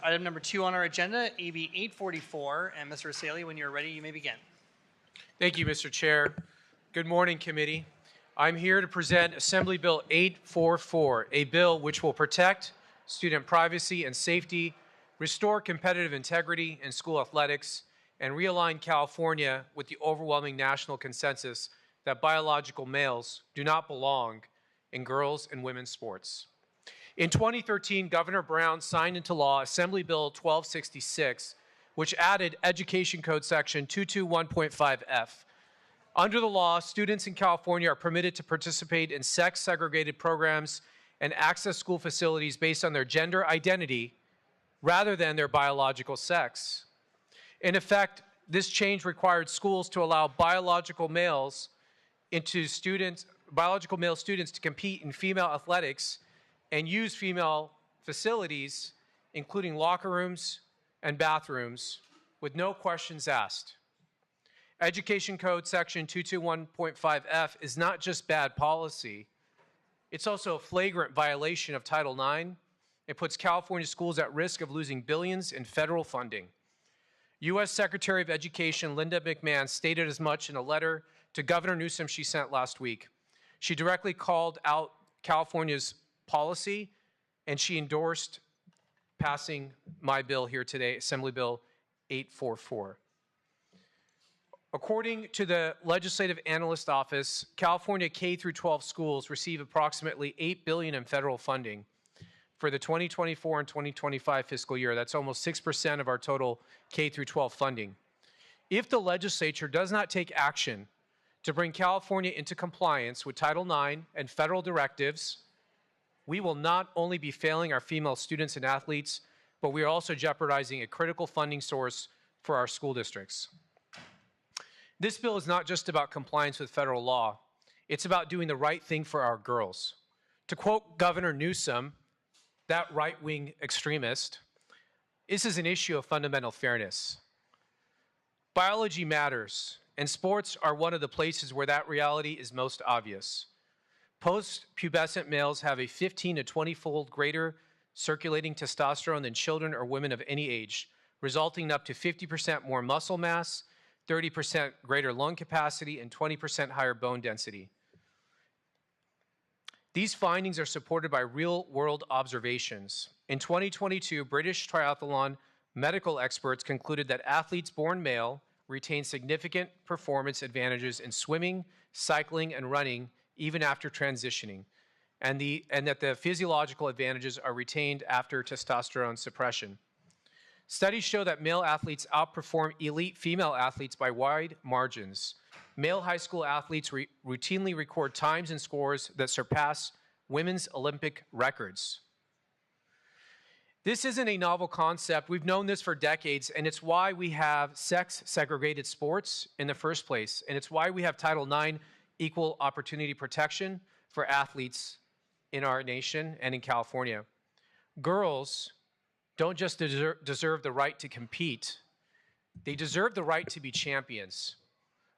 Item number 2 on our agenda, AB 844. And Mr. Essayli, when you're ready, you may begin. Thank you, Mr. Chair. Good morning, committee. I'm here to present Assembly Bill 844, a bill which will protect student privacy and safety, restore competitive integrity in school athletics, and realign California with the overwhelming national consensus that biological males do not belong in girls' and women's sports. In 2013, Governor Brown signed into law Assembly Bill 1266, which added Education Code Section 221.5F. Under the law, students in California are permitted to participate in sex-segregated programs and access school facilities based on their gender identity rather than their biological sex. In effect, this change required schools to allow biological male students to compete in female athletics and use female facilities, including locker rooms and bathrooms, with no questions asked. Education Code Section 221.5F is not just bad policy, it's also a flagrant violation of Title IX. It puts California schools at risk of losing billions in federal funding. U.S. Secretary of Education Linda McMahon stated as much in a letter to Governor Newsom she sent last week. She directly called out California's policy, and she endorsed passing my bill here today, Assembly Bill 844. According to the Legislative Analyst Office, California K-12 schools receive approximately $8 billion in federal funding for the 2024 and 2025 fiscal year. That's almost 6% of our total K-12 funding. If the legislature does not take action to bring California into compliance with Title IX and federal directives, we will not only be failing our female students and athletes, but we are also jeopardizing a critical funding source for our school districts. This bill is not just about compliance with federal law. It's about doing the right thing for our girls. To quote Governor Newsom, that right-wing extremist, this is an issue of fundamental fairness. Biology matters, and sports are one of the places where that reality is most obvious. Post-pubescent males have a 15 to 20-fold greater circulating testosterone than children or women of any age, resulting in up to 50% more muscle mass, 30% greater lung capacity, and 20% higher bone density. These findings are supported by real-world observations. In 2022, British triathlon medical experts concluded that athletes born male retain significant performance advantages in swimming, cycling, and running even after transitioning, and that the physiological advantages are retained after testosterone suppression. Studies show that male athletes outperform elite female athletes by wide margins. Male high school athletes routinely record times and scores that surpass women's Olympic records. This isn't a novel concept. We've known this for decades, and it's why we have sex-segregated sports in the first place, and it's why we have Title IX equal opportunity protection for athletes in our nation and in California. Girls don't just deserve the right to compete, they deserve the right to be champions.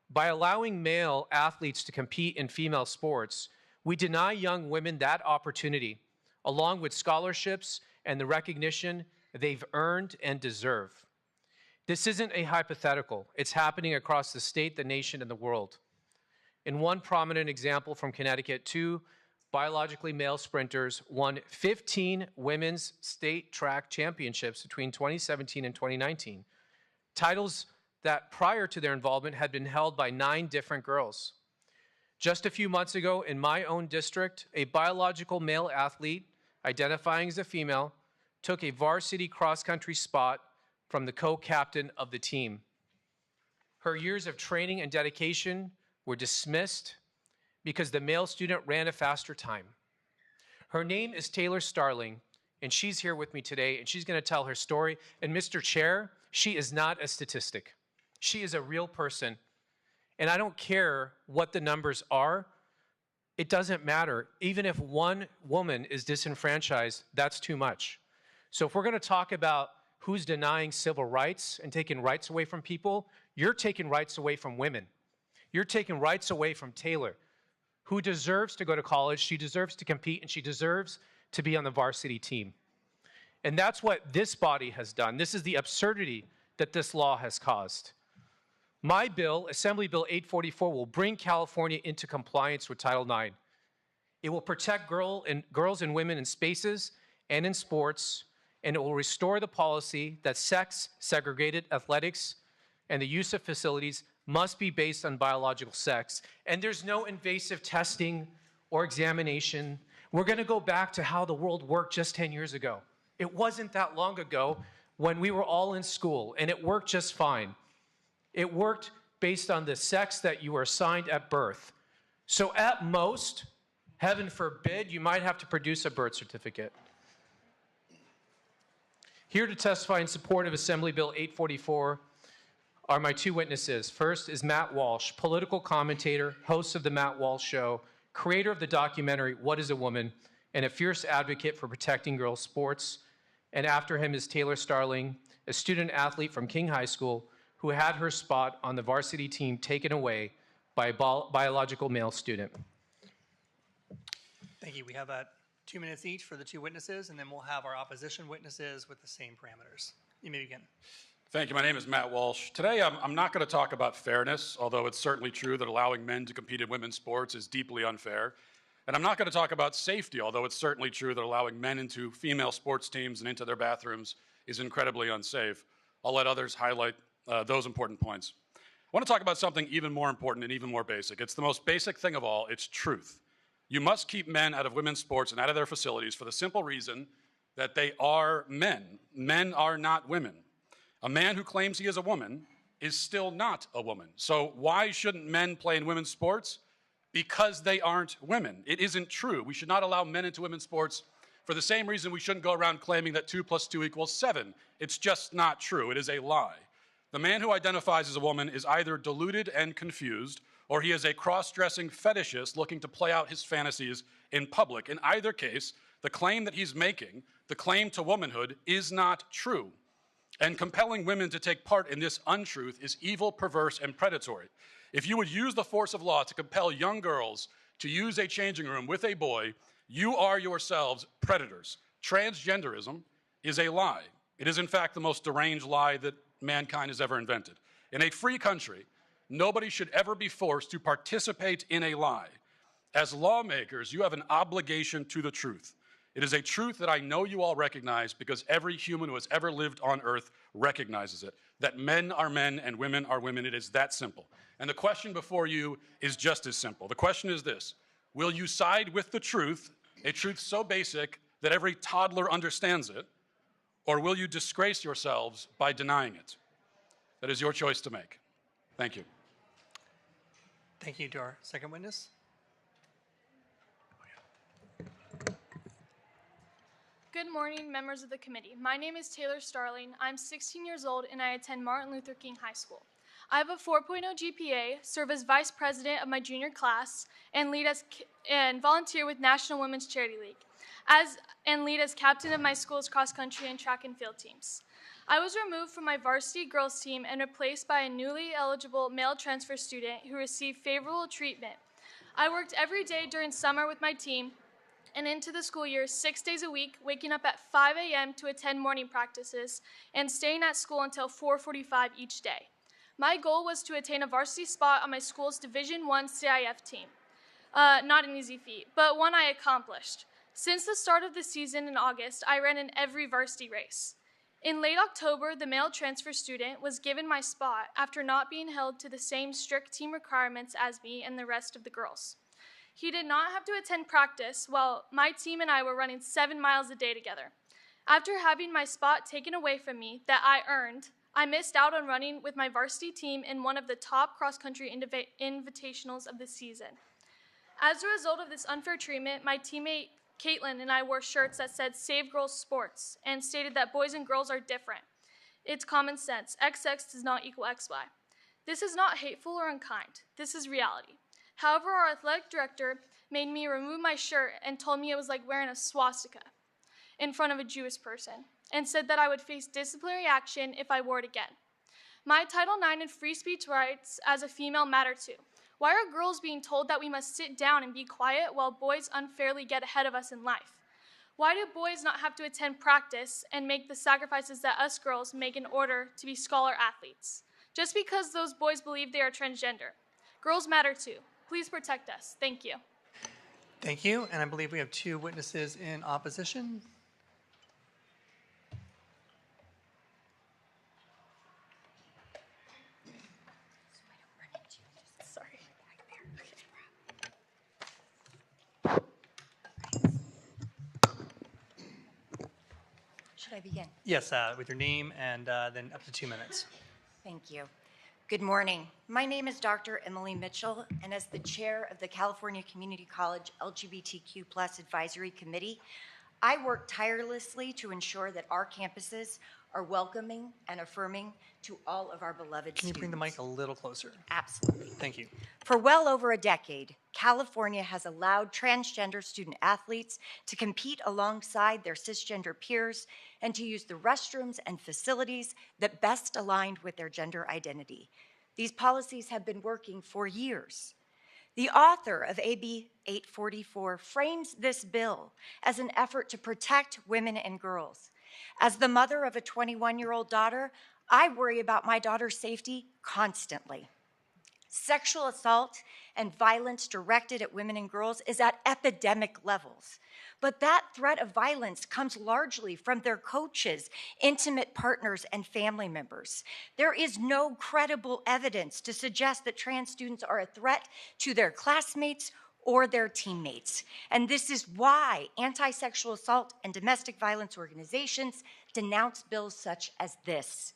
By allowing male athletes to compete in female sports, we deny young women that opportunity, along with scholarships and the recognition they've earned and deserve. This isn't a hypothetical. It's happening across the state, the nation, and the world. In one prominent example from Connecticut, 2 biologically male sprinters won 15 women's state track championships between 2017 and 2019. Titles that prior to their involvement had been held by 9 different girls. Just a few months ago in my own district, a biological male athlete identifying as a female took a varsity cross-country spot from the co-captain of the team. Her years of training and dedication were dismissed because the male student ran a faster time. Her name is Taylor Starling, and she's here with me today, and she's going to tell her story. And Mr. Chair, she is not a statistic. She is a real person. And I don't care what the numbers are. It doesn't matter. Even if one woman is disenfranchised, that's too much. So if we're going to talk about who's denying civil rights and taking rights away from people, you're taking rights away from women. You're taking rights away from Taylor, who deserves to go to college, she deserves to compete, and she deserves to be on the varsity team. And that's what this body has done. This is the absurdity that this law has caused. My bill, Assembly Bill 844, will bring California into compliance with Title IX. It will protect girls and women in spaces and in sports, and it will restore the policy that sex-segregated athletics and the use of facilities must be based on biological sex. And there's no invasive testing or examination. We're going to go back to how the world worked just 10 years ago. It wasn't that long ago when we were all in school, and it worked just fine. It worked based on the sex that you were assigned at birth. So at most, heaven forbid, you might have to produce a birth certificate. Here to testify in support of Assembly Bill 844 are my two witnesses. First is Matt Walsh, political commentator, host of The Matt Walsh Show, creator of the documentary What is a Woman, and a fierce advocate for protecting girls' sports. And after him is Taylor Starling, a student athlete from King High School who had her spot on the varsity team taken away by a biological male student. Thank you. We have 2 minutes each for the two witnesses, and then we'll have our opposition witnesses with the same parameters. You may begin. Thank you. My name is Matt Walsh. Today, I'm not going to talk about fairness, although it's certainly true that allowing men to compete in women's sports is deeply unfair. And I'm not going to talk about safety, although it's certainly true that allowing men into female sports teams and into their bathrooms is incredibly unsafe. I'll let others highlight those important points. I want to talk about something even more important and even more basic. It's the most basic thing of all. It's truth. You must keep men out of women's sports and out of their facilities for the simple reason that they are men. Men are not women. A man who claims he is a woman is still not a woman. So why shouldn't men play in women's sports? Because they aren't women. It isn't true. We should not allow men into women's sports for the same reason we shouldn't go around claiming that 2 + 2 = 7. It's just not true. It is a lie. The man who identifies as a woman is either deluded and confused, or he is a cross-dressing fetishist looking to play out his fantasies in public. In either case, the claim that he's making, the claim to womanhood, is not true. And compelling women to take part in this untruth is evil, perverse, and predatory. If you would use the force of law to compel young girls to use a changing room with a boy, you are yourselves predators. Transgenderism is a lie. It is, in fact, the most deranged lie that mankind has ever invented. In a free country, nobody should ever be forced to participate in a lie. As lawmakers, you have an obligation to the truth. It is a truth that I know you all recognize because every human who has ever lived on earth recognizes it, that men are men and women are women. It is that simple. And the question before you is just as simple. The question is this: will you side with the truth, a truth so basic that every toddler understands it, or will you disgrace yourselves by denying it? That is your choice to make. Thank you. Thank you. To our second witness. Good morning, members of the committee. My name is Taylor Starling. I'm 16 years old, and I attend Martin Luther King High School. I have a 4.0 GPA, serve as vice president of my junior class, and volunteer with National Women's Charity League, and lead as captain of my school's cross-country and track and field teams. I was removed from my varsity girls team and replaced by a newly eligible male transfer student who received favorable treatment. I worked every day during summer with my team and into the school year 6 days a week, waking up at 5 a.m. to attend morning practices and staying at school until 4:45 each day. My goal was to attain a varsity spot on my school's Division I CIF team. Not an easy feat, but one I accomplished. Since the start of the season in August, I ran in every varsity race. In late October, the male transfer student was given my spot after not being held to the same strict team requirements as me and the rest of the girls. He did not have to attend practice while my team and I were running 7 miles a day together. After having my spot taken away from me that I earned, I missed out on running with my varsity team in one of the top cross-country invitationals of the season. As a result of this unfair treatment, my teammate Caitlin and I wore shirts that said "Save Girls Sports" and stated that boys and girls are different. It's common sense. XX does not equal XY. This is not hateful or unkind. This is reality. However, our athletic director made me remove my shirt and told me it was like wearing a swastika in front of a Jewish person, and said that I would face disciplinary action if I wore it again. My Title IX and free speech rights as a female matter too. Why are girls being told that we must sit down and be quiet while boys unfairly get ahead of us in life? Why do boys not have to attend practice and make the sacrifices that us girls make in order to be scholar athletes? Just because those boys believe they are transgender. Girls matter too. Please protect us. Thank you. Thank you, and I believe we have 2 witnesses in opposition. Sorry. Should I begin? Yes, with your name and then up to 2 minutes. Thank you. Good morning. My name is Dr. Emily Mitchell, and as the chair of the California Community College LGBTQ+ Advisory Committee, I work tirelessly to ensure that our campuses are welcoming and affirming to all of our beloved Can you students. bring the mic a little closer? Absolutely. Thank you. For well over a decade, California has allowed transgender student athletes to compete alongside their cisgender peers and to use the restrooms and facilities that best aligned with their gender identity. These policies have been working for years. The author of AB 844 frames this bill as an effort to protect women and girls. As the mother of a 21-year-old daughter, I worry about my daughter's safety constantly. Sexual assault and violence directed at women and girls is at epidemic levels. But that threat of violence comes largely from their coaches, intimate partners, and family members. There is no credible evidence to suggest that trans students are a threat to their classmates or their teammates. And this is why anti-sexual assault and domestic violence organizations denounce bills such as this.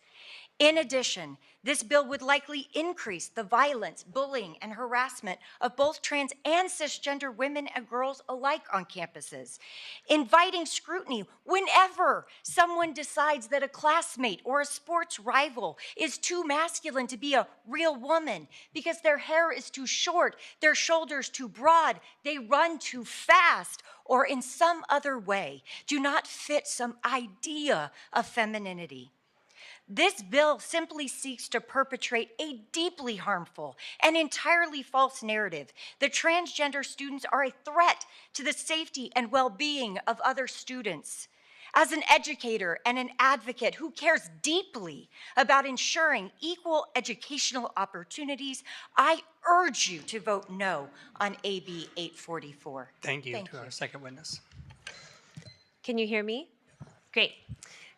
In addition, this bill would likely increase the violence, bullying, and harassment of both trans and cisgender women and girls alike on campuses, inviting scrutiny whenever someone decides that a classmate or a sports rival is too masculine to be a real woman because their hair is too short, their shoulders too broad, they run too fast, or in some other way do not fit some idea of femininity. This bill simply seeks to perpetrate a deeply harmful and entirely false narrative that transgender students are a threat to the safety and well-being of other students. As an educator and an advocate who cares deeply about ensuring equal educational opportunities, I urge you to vote no on AB 844. Thank you Thank to you. our second witness. Can you hear me? Great.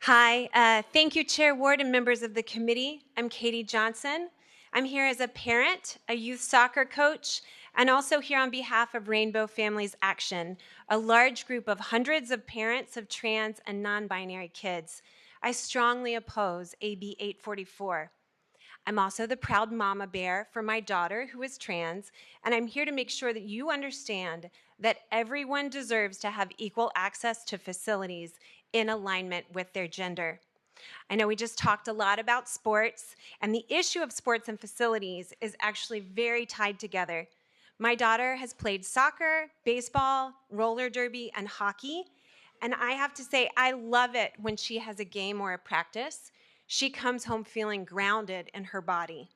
Hi, thank you, Chair Ward and members of the committee. I'm Katie Johnson. I'm here as a parent, a youth soccer coach, and also here on behalf of Rainbow Families Action, a large group of hundreds of parents of trans and non-binary kids. I strongly oppose AB 844. I'm also the proud mama bear for my daughter who is trans, and I'm here to make sure that you understand that everyone deserves to have equal access to facilities in alignment with their gender. I know we just talked a lot about sports, and the issue of sports and facilities is actually very tied together. My daughter has played soccer, baseball, roller derby, and hockey, and I have to say I love it when she has a game or a practice. She comes home feeling grounded in her body.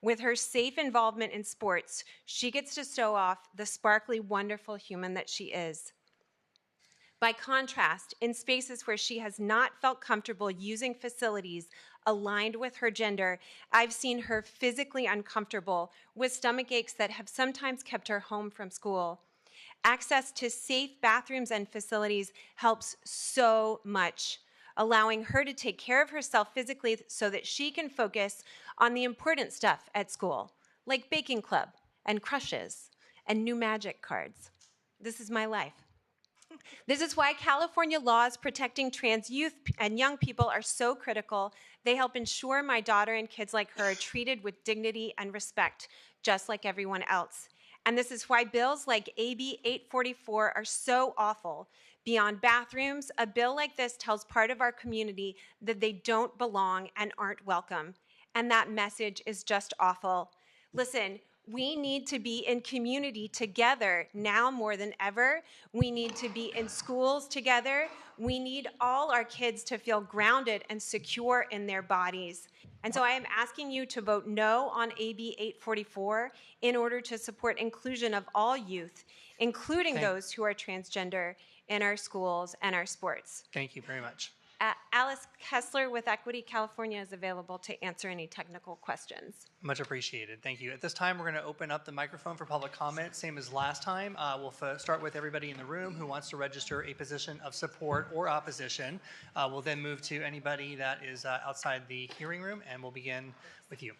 With her safe involvement in sports, she gets to show off the sparkly, wonderful human that she is. By contrast, in spaces where she has not felt comfortable using facilities aligned with her gender, I've seen her physically uncomfortable with stomach aches that have sometimes kept her home from school. Access to safe bathrooms and facilities helps so much, allowing her to take care of herself physically so that she can focus on the important stuff at school, like baking club and crushes and new magic cards. This is my life. This is why California laws protecting trans youth and young people are so critical. They help ensure my daughter and kids like her are treated with dignity and respect, just like everyone else. And this is why bills like AB 844 are so awful. Beyond bathrooms, a bill like this tells part of our community that they don't belong and aren't welcome. And that message is just awful. Listen, we need to be in community together now more than ever. We need to be in schools together. We need all our kids to feel grounded and secure in their bodies. And so I am asking you to vote no on AB 844 in order to support inclusion of all youth, including those who are transgender, in our schools and our sports. Thank you very much. Alice Kessler with Equity California is available to answer any technical questions. Much appreciated. Thank you. At this time, we're going to open up the microphone for public comment, same as last time. We'll start with everybody in the room who wants to register a position of support or opposition. We'll then move to anybody that is outside the hearing room, and we'll begin with you.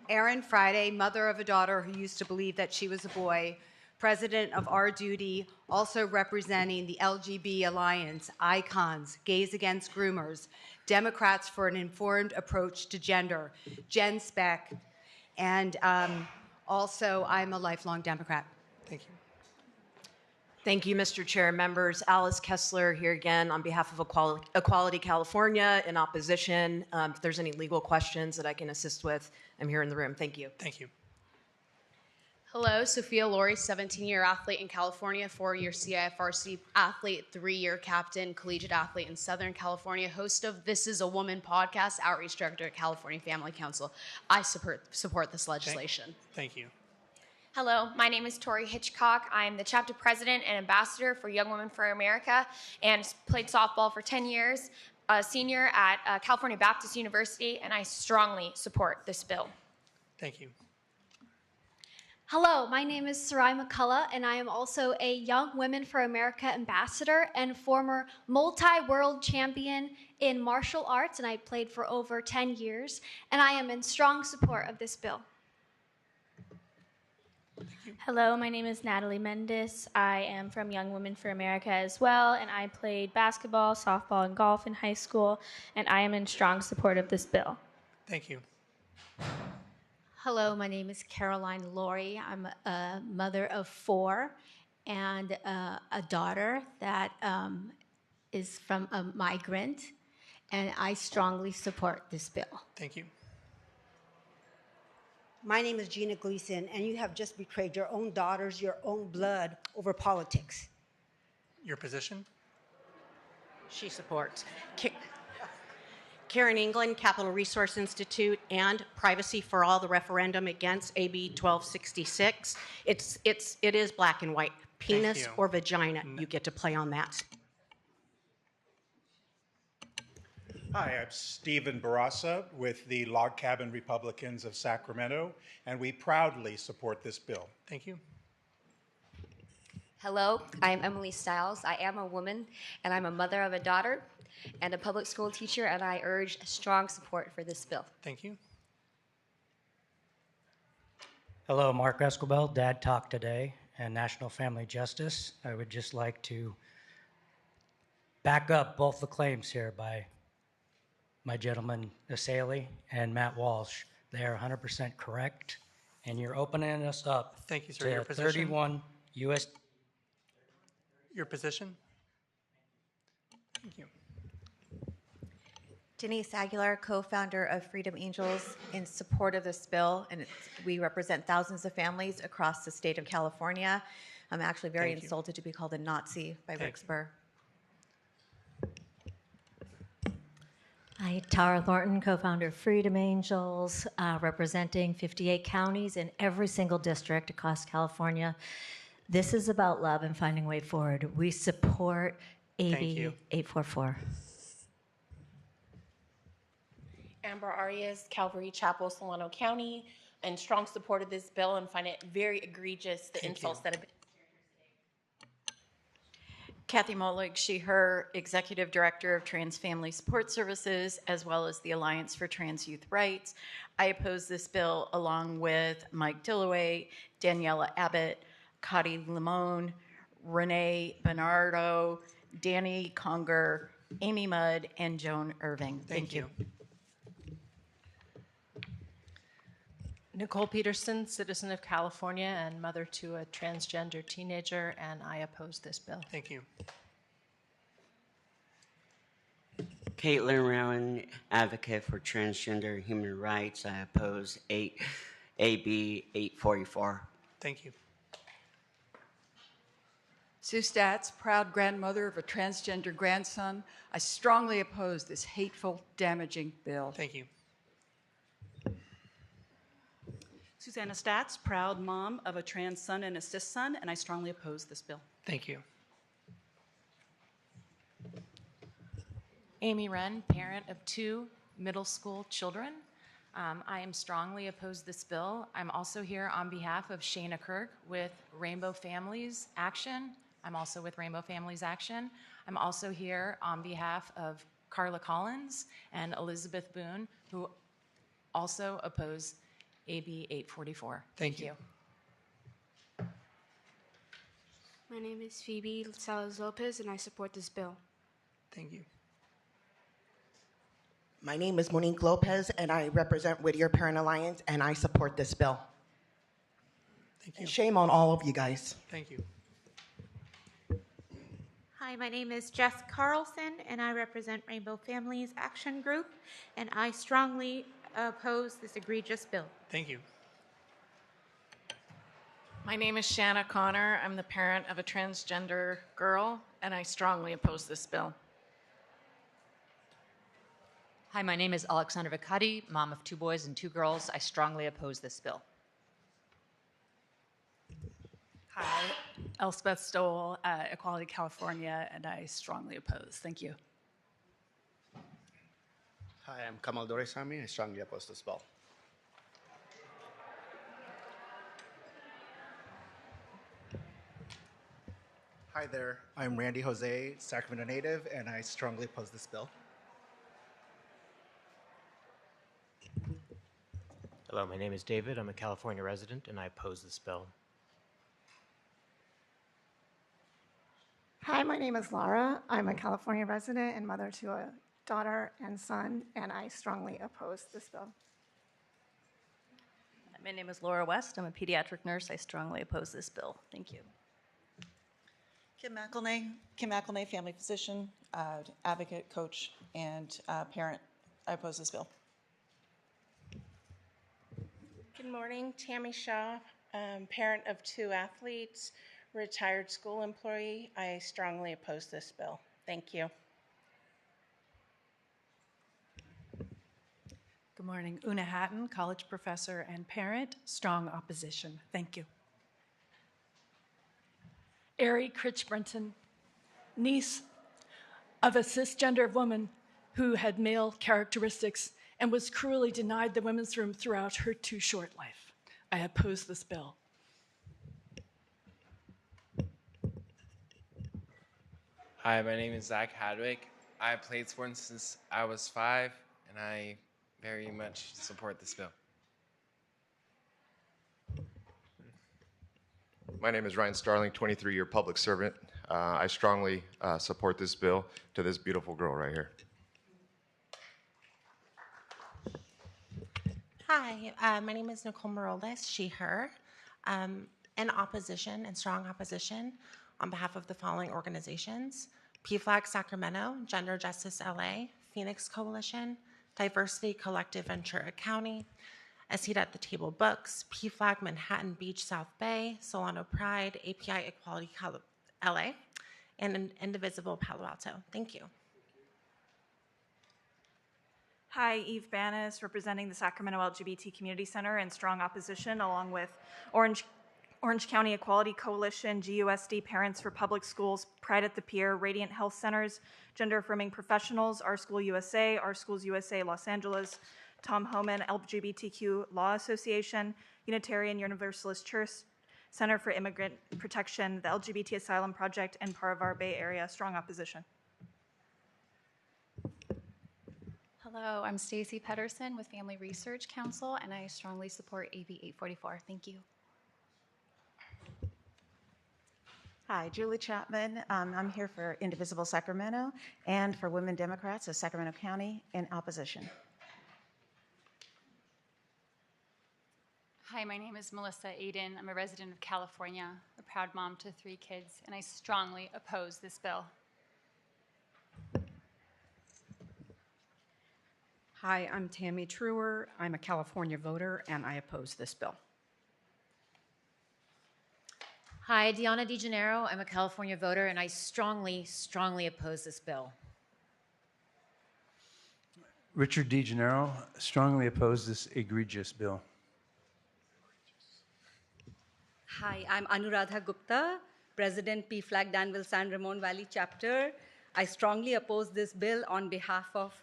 Erin Friday, mother of a daughter who used to believe that she was a boy, president of Our Duty, also representing the LGB Alliance, Icons, Gays Against Groomers, Democrats for an Informed Approach to Gender, Jen Speck, and also I'm a lifelong Democrat. Thank you. Thank you, Mr. Chair. Members, Alice Kessler here again on behalf of Equality California in opposition. If there's any legal questions that I can assist with, I'm here in the room. Thank you. Thank you. Hello, Sophia Laurie, 17-year athlete in California, 4-year CIFRC athlete, 3-year captain, collegiate athlete in Southern California, host of This Is a Woman podcast, outreach director at California Family Council. I support this legislation. Thank you. Hello, my name is Tori Hitchcock. I am the chapter president and ambassador for Young Women for America and played softball for 10 years, a senior at California Baptist University, and I strongly support this bill. Thank you. Hello, my name is Sarai McCullough, and I am also a Young Women for America ambassador and former multi-world champion in martial arts, and I played for over 10 years, and I am in strong support of this bill. Hello, my name is Natalie Mendes. I am from Young Women for America as well, and I played basketball, softball, and golf in high school, and I am in strong support of this bill. Thank you. Hello, my name is Caroline Laurie. I'm a mother of 4 and a daughter that is from a migrant, and I strongly support this bill. Thank you. My name is Gina Gleason, and you have just betrayed your own daughters, your own blood over politics. Your position? She supports. Karen England, Capital Resource Institute, and Privacy for All, the referendum against AB 1266. It is black and white. Penis or vagina, you get to play on that. Hi, I'm Stephen Barassa with the Log Cabin Republicans of Sacramento, and we proudly support this bill. Thank you. Hello, I'm Emily Stiles. I am a woman, and I'm a mother of a daughter and a public school teacher, and I urge strong support for this bill. Thank you. Hello, Mark Escobel, Dad Talk Today and National Family Justice. I would just like to back up both the claims here by my gentleman Essayli and Matt Walsh. They are 100% correct, and you're opening us up. Thank you, sir. To Your position? 31 U.S. Your position? Thank you. Denise Aguilar, co-founder of Freedom Angels, in support of this bill, and we represent thousands of families across the state of California. I'm actually very insulted to be called a Nazi by Rick Zbur. Hi, Tara Thornton, co-founder of Freedom Angels, representing 58 counties in every single district across California. This is about love and finding a way forward. We support AB 844. Amber Arias, Calvary Chapel, Solano County, in strong support of this bill and find it very egregious, the insults that have been. Kathy Molig, she/her, Executive Director of Trans Family Support Services, as well as the Alliance for Trans Youth Rights. I oppose this bill along with Mike Dillaway, Daniela Abbott, Cotty Limon, Renee Bernardo, Danny Conger, Amy Mudd, and Joan Irving. Thank you. Nicole Peterson, citizen of California and mother to a transgender teenager, and I oppose this bill. Thank you. Caitlin Rowan, advocate for transgender human rights. I oppose AB 844. Thank you. Sue Statz, proud grandmother of a transgender grandson. I strongly oppose this hateful, damaging bill. Thank you. Susanna Statz, proud mom of a trans son and a cis son, and I strongly oppose this bill. Thank you. Amy Wren, parent of 2 middle school children. I am strongly opposed to this bill. I'm also here on behalf of Shayna Kirk with Rainbow Families Action. I'm also with Rainbow Families Action. I'm also here on behalf of Carla Collins and Elizabeth Boone, who also oppose AB 844. Thank you. My name is Phoebe Salas Lopez, and I support this bill. Thank you. My name is Monique Lopez, and I represent Whittier Parent Alliance, and I support this bill. Thank you. And shame on all of you guys. Thank you. Hi, my name is Jess Carlson, and I represent Rainbow Families Action Group, and I strongly oppose this egregious bill. Thank you. My name is Shanna Connor. I'm the parent of a transgender girl, and I strongly oppose this bill. Hi, my name is Alexandra Vicati, mom of 2 boys and 2 girls. I strongly oppose this bill. Hi, Elspeth Stoll, Equality California, and I strongly oppose. Thank you. Hi, I'm Kamal Doresami. I strongly oppose this bill. Hi there, I'm Randy Jose, Sacramento native, and I strongly oppose this bill. Hello, my name is David. I'm a California resident, and I oppose this bill. Hi, my name is Laura. I'm a California resident and mother to a daughter and son, and I strongly oppose this bill. My name is Laura West. I'm a pediatric nurse. I strongly oppose this bill. Thank you. Kim McElnay, family physician, advocate, coach, and parent. I oppose this bill. Good morning, Tammy Shaw, parent of 2 athletes, retired school employee. I strongly oppose this bill. Thank you. Good morning, Una Hatton, college professor and parent, strong opposition. Thank you. Ari Critchbrenton, niece of a cisgender woman who had male characteristics and was cruelly denied the women's room throughout her too short life. I oppose this bill. Hi, my name is Zach Hadwick. I played sports since I was 5, and I very much support this bill. My name is Ryan Starling, 23-year public servant. I strongly support this bill to this beautiful girl right here. Hi, my name is Nicole Morales, she, her. In opposition, in strong opposition, on behalf of the following organizations: PFLAG Sacramento, Gender Justice LA, Phoenix Coalition, Diversity Collective Ventura County, A Seat at the Table Books, PFLAG Manhattan Beach South Bay, Solano Pride, API Equality LA, and Indivisible Palo Alto. Thank you. Hi, Eve Banas, representing the Sacramento LGBT Community Center in strong opposition, along with Orange County Equality Coalition, GUSD Parents for Public Schools, Pride at the Pier, Radiant Health Centers, Gender Affirming Professionals, Our School USA, Our Schools USA Los Angeles, Tom Homan, LGBTQ Law Association, Unitarian Universalist Church, Center for Immigrant Protection, the LGBT Asylum Project, and Paravar Bay Area. Strong opposition. Hello, I'm Stacy Pedersen with Family Research Council, and I strongly support AB 844. Thank you. Hi, Julie Chapman. I'm here for Indivisible Sacramento and for Women Democrats of Sacramento County in opposition. Hi, my name is Melissa Aiden. I'm a resident of California, a proud mom to 3 kids, and I strongly oppose this bill. Hi, I'm Tammy Truer. I'm a California voter, and I oppose this bill. Hi, Deanna DeGennaro. I'm a California voter, and I strongly oppose this bill. Richard DeGennaro, strongly oppose this egregious bill. Hi, I'm Anuradha Gupta, President PFLAG Danville San Ramon Valley Chapter. I strongly oppose this bill on behalf of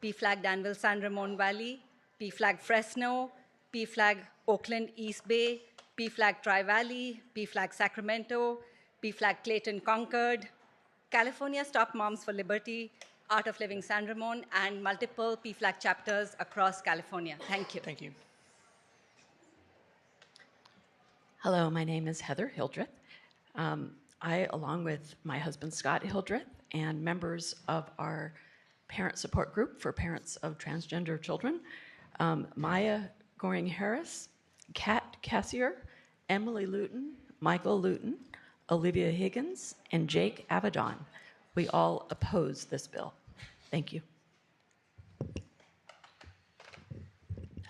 PFLAG Danville San Ramon Valley, PFLAG Fresno, PFLAG Oakland East Bay, PFLAG Tri-Valley, PFLAG Sacramento, PFLAG Clayton Concord, California Stop Moms for Liberty, Art of Living San Ramon, and multiple PFLAG chapters across California. Thank you. Thank you. Hello, my name is Heather Hildreth. I, along with my husband Scott Hildreth and members of our parent support group for parents of transgender children, Maya Goring-Harris, Kat Cassier, Emily Luton, Michael Luton, Olivia Higgins, and Jake Avedon. We all oppose this bill. Thank you.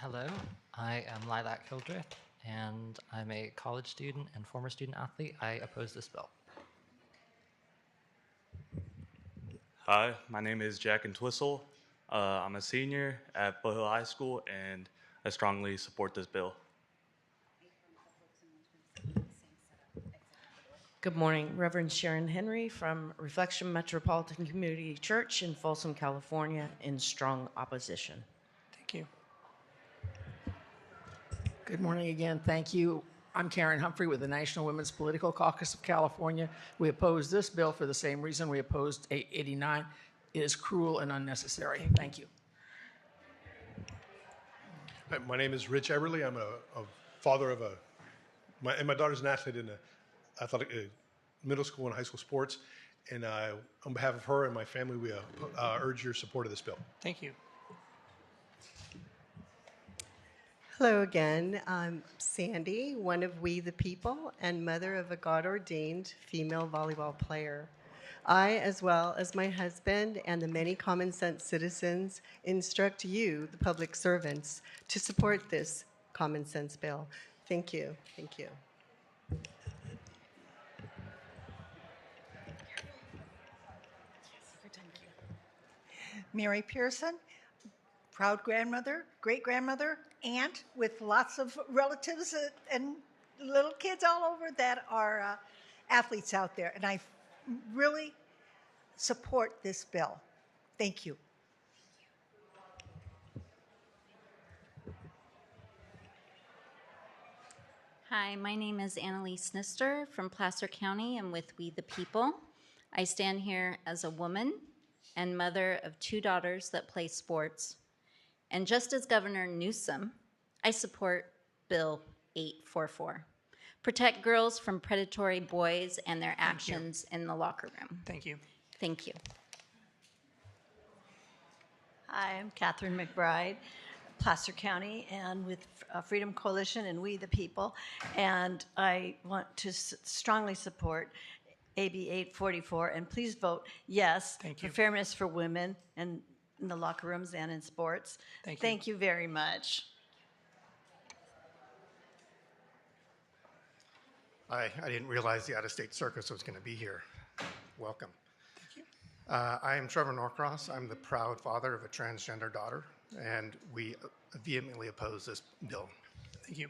Hello, I am Lilac Hildreth, and I'm a college student and former student athlete. I oppose this bill. Hi, my name is Jack Entwistle. I'm a senior at Bow Hill High School, and I strongly support this bill. Good morning, Reverend Sharon Henry from Reflection Metropolitan Community Church in Folsom, California, in strong opposition. Thank you. Good morning again. Thank you. I'm Karen Humphrey with the National Women's Political Caucus of California. We oppose this bill for the same reason we opposed 889. It is cruel and unnecessary. Thank you. Hi, my name is Rich Everly. I'm a father of my daughter's an athlete in athletic middle school and high school sports. And on behalf of her and my family, we urge your support of this bill. Thank you. Hello again. I'm Sandy, one of We the People and mother of a God-ordained female volleyball player. I, as well as my husband and the many common sense citizens, instruct you, the public servants, to support this common sense bill. Thank you. Thank you. Mary Pearson, proud grandmother, great-grandmother, aunt with lots of relatives and little kids all over that are athletes out there. And I really support this bill. Thank you. Hi, my name is Annalise Nister from Placer County. I'm with We the People. I stand here as a woman and mother of 2 daughters that play sports. And just as Governor Newsom, I support Bill 844. Protect girls from predatory boys and their actions in the locker room. Thank you. Thank you. Hi, I'm Catherine McBride, Placer County, and with Freedom Coalition and We the People. And I want to strongly support AB 844, and please vote yes for fairness for women and in the locker rooms and in sports. Thank you very much. I didn't realize the out-of-state circus was going to be here. Welcome. Thank you. I am Trevor Norcross. I'm the proud father of a transgender daughter, and we vehemently oppose this bill. Thank you.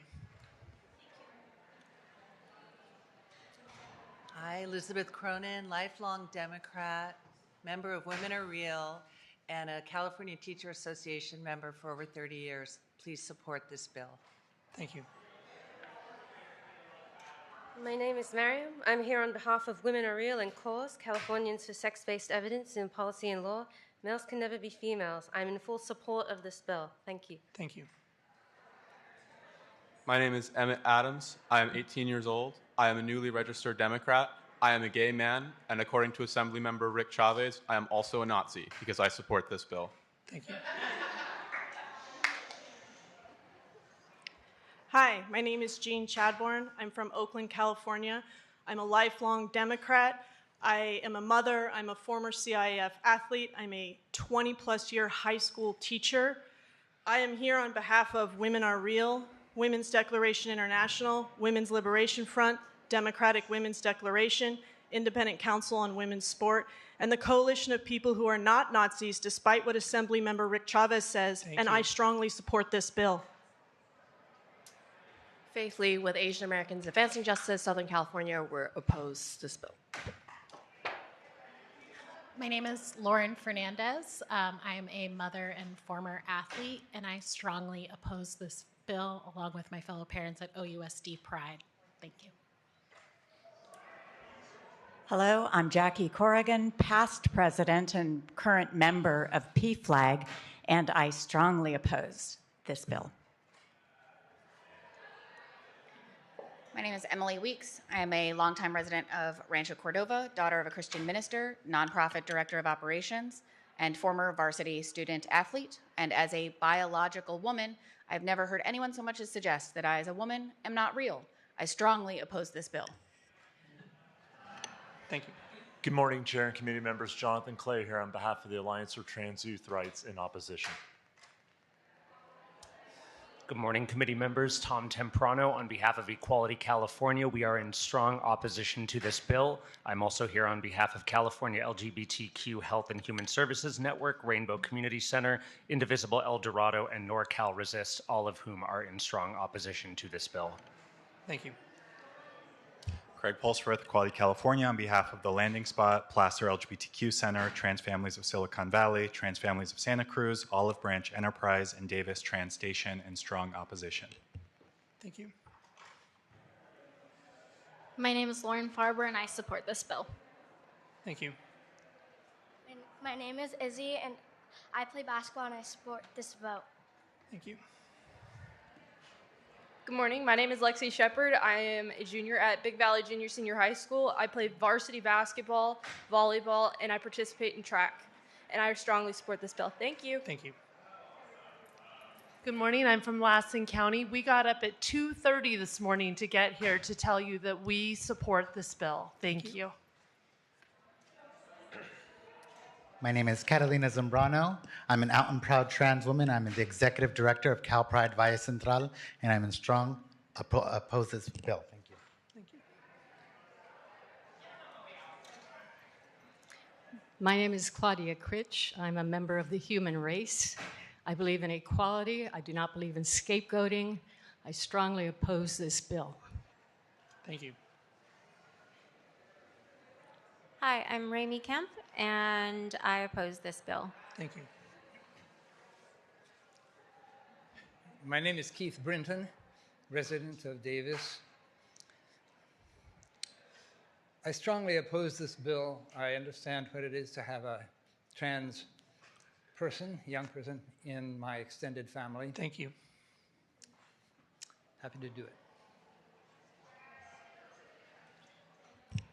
Hi, Elizabeth Cronin, lifelong Democrat, member of Women Are Real, and a California Teacher Association member for over 30 years. Please support this bill. Thank you. My name is Mariam. I'm here on behalf of Women Are Real and CAUSE, Californians for Sex-Based Evidence in Policy and Law. Males can never be females. I'm in full support of this bill. Thank you. Thank you. My name is Emmett Adams. I am 18 years old. I am a newly registered Democrat. I am a gay man, and according to Assemblymember Rick Chavez, I am also a Nazi because I support this bill. Thank you. Hi, my name is Jean Chadbourne. I'm from Oakland, California. I'm a lifelong Democrat. I am a mother. I'm a former CIF athlete. I'm a 20-plus year high school teacher. I am here on behalf of Women Are Real, Women's Declaration International, Women's Liberation Front, Democratic Women's Declaration, Independent Council on Women's Sport, and the coalition of people who are not Nazis, despite what Assemblymember Rick Chavez says, and I strongly support this bill. Faith Lee with Asian Americans Advancing Justice, Southern California. We're opposed to this bill. My name is Lauren Fernandez. I am a mother and former athlete, and I strongly oppose this bill along with my fellow parents at OUSD Pride. Thank you. Hello, I'm Jackie Corrigan, past president and current member of PFLAG, and I strongly oppose this bill. My name is Emily Weeks. I am a longtime resident of Rancho Cordova, daughter of a Christian minister, nonprofit director of operations, and former varsity student athlete. And as a biological woman, I've never heard anyone so much as suggest that I, as a woman, am not real. I strongly oppose this bill. Thank you. Good morning, Chair and committee members. Jonathan Clay here on behalf of the Alliance for Trans Youth Rights in opposition. Good morning, committee members. Tom Temprano on behalf of Equality California. We are in strong opposition to this bill. I'm also here on behalf of California LGBTQ Health and Human Services Network, Rainbow Community Center, Indivisible El Dorado, and NorCal Resist, all of whom are in strong opposition to this bill. Thank you. Craig Pulsworth, Equality California, on behalf of the Landing Spot, Placer LGBTQ Center, Trans Families of Silicon Valley, Trans Families of Santa Cruz, Olive Branch Enterprise, and Davis Trans Station, in strong opposition. Thank you. My name is Lauren Farber, and I support this bill. Thank you. My name is Izzy, and I play basketball, and I support this vote. Thank you. Good morning. My name is Lexi Shepard. I am a junior at Big Valley Junior Senior High School. I play varsity basketball, volleyball, and I participate in track. And I strongly support this bill. Thank you. Thank you. Good morning. I'm from Lassen County. We got up at 2:30 this morning to get here to tell you that we support this bill. Thank you. My name is Catalina Zambrano. I'm an out and proud trans woman. I'm the executive director of Cal Pride Valle Central, and I'm in strong oppose this bill. Thank you. Thank you. My name is Claudia Critch. I'm a member of the human race. I believe in equality. I do not believe in scapegoating. I strongly oppose this bill. Thank you. Hi, I'm Raimi Kemp, and I oppose this bill. Thank you. My name is Keith Brinton, resident of Davis. I strongly oppose this bill. I understand what it is to have a trans person, young person, in my extended family. Thank you. Happy to do it.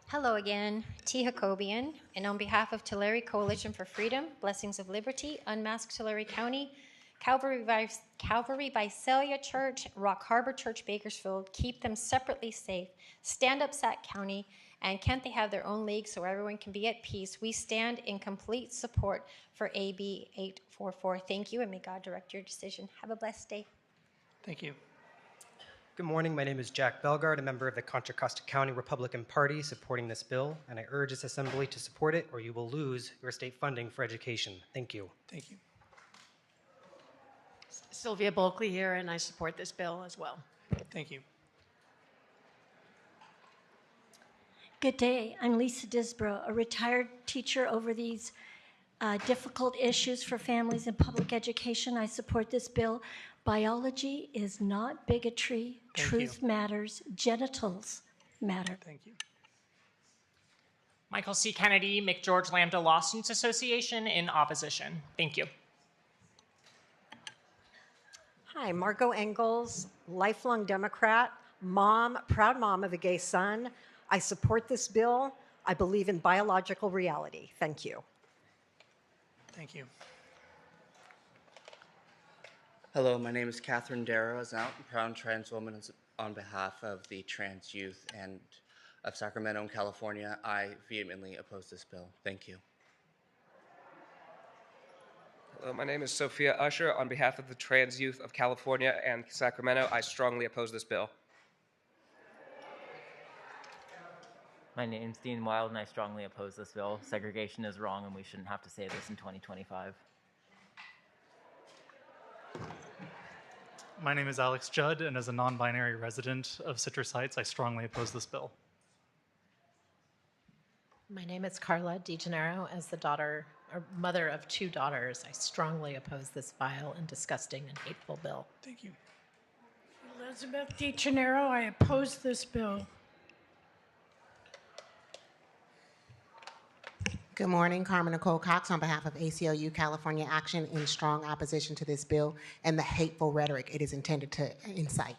Hello again, T. Jacobian, and on behalf of Tulare Coalition for Freedom, Blessings of Liberty, Unmasked Tulare County, Calvary Visalia Church, Rock Harbor Church, Bakersfield, keep them separately safe, stand up Sac County, and can't they have their own league so everyone can be at peace? We stand in complete support for AB 844. Thank you, and may God direct your decision. Have a blessed day. Thank you. Good morning. My name is Jack Belgard, a member of the Contra Costa County Republican Party, supporting this bill, and I urge this assembly to support it or you will lose your state funding for education. Thank you. Thank you. Sylvia Bulkley here, and I support this bill as well. Thank you. Good day. I'm Lisa Zbur, a retired teacher over these difficult issues for families in public education. I support this bill. Biology is not bigotry. Thank Truth you. matters. Genitals matter. Thank you. Michael C. Kennedy, McGeorge Lambda Law Students Association, in opposition. Thank you. Hi, Margot Engels, lifelong Democrat, mom, proud mom of a gay son. I support this bill. I believe in biological reality. Thank you. Thank you. Hello, my name is Catherine Darrow, as an out and proud trans woman on behalf of the trans youth and of Sacramento and California. I vehemently oppose this bill. Thank you. Hello, my name is Sophia Usher. On behalf of the trans youth of California and Sacramento, I strongly oppose this bill. My name's Dean Wild, and I strongly oppose this bill. Segregation is wrong, and we shouldn't have to say this in 2025. My name is Alex Judd, and as a non-binary resident of Citrus Heights, I strongly oppose this bill. My name is Carla DeGennaro. As the daughter or mother of 2 daughters, I strongly oppose this vile and disgusting and hateful bill. Thank you. Elizabeth DeGennaro, I oppose this bill. Good morning, Carmen Nicole Cox on behalf of ACLU California Action in strong opposition to this bill and the hateful rhetoric it is intended to incite.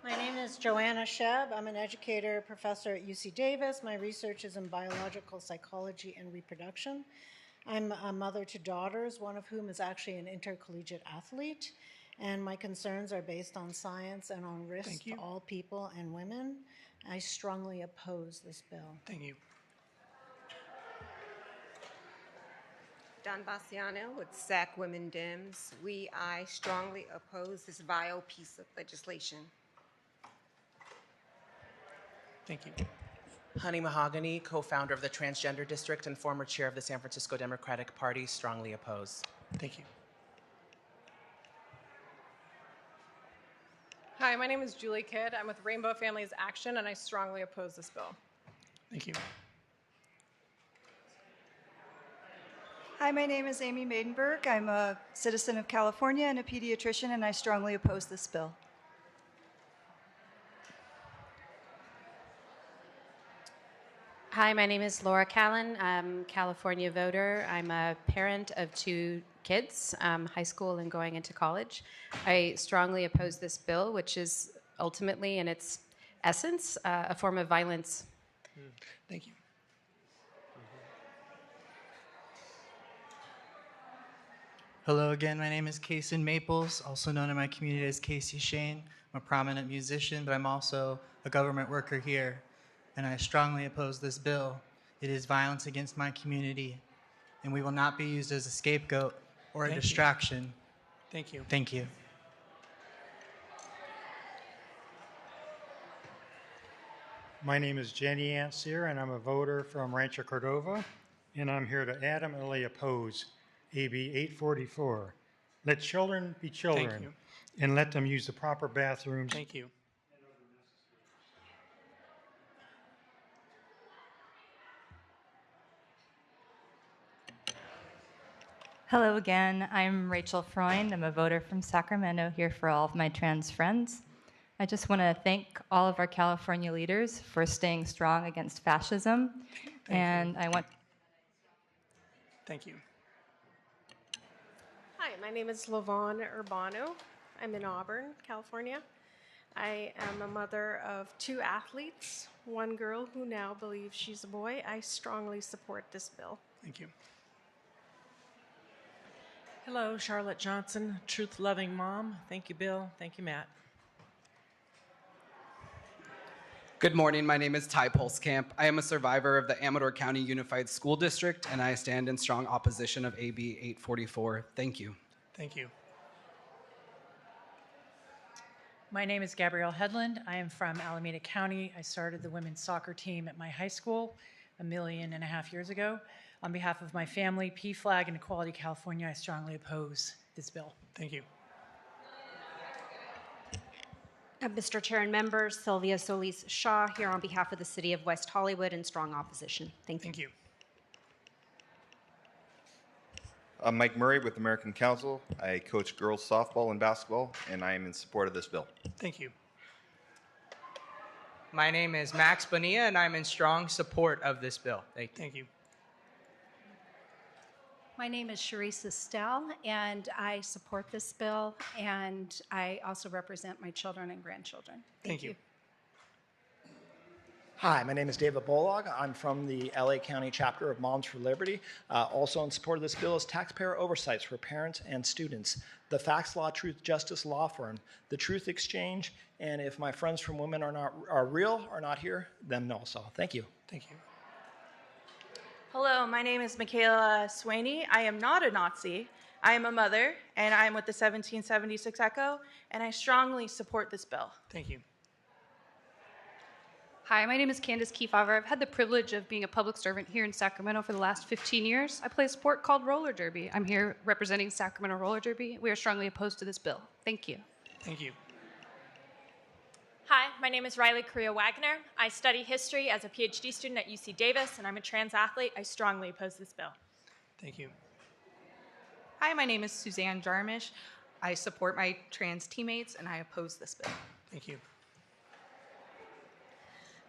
My name is Joanna Sheb. I'm an educator, professor at UC Davis. My research is in biological psychology and reproduction. I'm a mother to daughters, one of whom is actually an intercollegiate athlete. And my concerns are based on science and on risk to all people and women. I strongly oppose this bill. Thank you. Don Bassiano with SAC Women Dems. I strongly oppose this vile piece of legislation. Thank you. Honey Mahogany, co-founder of the Transgender District and former chair of the San Francisco Democratic Party, strongly oppose. Thank you. Hi, my name is Julie Kidd. I'm with Rainbow Families Action, and I strongly oppose this bill. Thank you. Hi, my name is Amy Maidenberg. I'm a citizen of California and a pediatrician, and I strongly oppose this bill. Hi, my name is Laura Callan. I'm a California voter. I'm a parent of 2 kids, high school and going into college. I strongly oppose this bill, which is ultimately, in its essence, a form of violence. Thank you. Hello again, my name is Kason Maples, also known in my community as Casey Shane. I'm a prominent musician, but I'm also a government worker here, and I strongly oppose this bill. It is violence against my community, and we will not be used as a scapegoat or a distraction. Thank you. Thank you. My name is Jenny Antsier, and I'm a voter from Rancho Cordova, and I'm here to adamantly oppose AB 844. Let children be children, and let them use the proper bathrooms. Thank you. Hello again, I'm Rachel Freund. I'm a voter from Sacramento, here for all of my trans friends. I just want to thank all of our California leaders for staying strong against fascism. Thank you. Hi, my name is Lavon Urbano. I'm in Auburn, California. I am a mother of 2 athletes, 1 girl who now believes she's a boy. I strongly support this bill. Thank you. Hello, Charlotte Johnson, truth-loving mom. Thank you, Bill. Thank you, Matt. Good morning. My name is Ty Polskamp. I am a survivor of the Amador County Unified School District, and I stand in strong opposition of AB 844. Thank you. Thank you. My name is Gabrielle Headland. I am from Alameda County. I started the women's soccer team at my high school 1.5 million years ago. On behalf of my family, PFLAG, and Equality California, I strongly oppose this bill. Thank you. Mr. Chair and members, Sylvia Solis Shaw here on behalf of the City of West Hollywood in strong opposition. Thank you. Thank you. I'm Mike Murray with American Council. I coach girls softball and basketball, and I am in support of this bill. Thank you. My name is Max Bonilla, and I'm in strong support of this bill. Thank you. Thank you. My name is Charisse Estelle, and I support this bill, and I also represent my children and grandchildren. Thank you. Hi, my name is David Bolog. I'm from the LA County chapter of Moms for Liberty. Also in support of this bill is taxpayer oversights for parents and students, the Facts Law Truth Justice Law Firm, the Truth Exchange, and if my friends from Women are real or not here, them also. Thank you. Thank you. Hello, my name is Michaela Swaney. I am not a Nazi. I am a mother, and I am with the 1776 Echo, and I strongly support this bill. Thank you. Hi, my name is Candace Kefauver. I've had the privilege of being a public servant here in Sacramento for the last 15 years. I play a sport called roller derby. I'm here representing Sacramento Roller Derby. We are strongly opposed to this bill. Thank you. Thank you. Hi, my name is Riley Correa Wagner. I study history as a PhD student at UC Davis, and I'm a trans athlete. I strongly oppose this bill. Thank you. Hi, my name is Suzanne Jarmish. I support my trans teammates, and I oppose this bill. Thank you.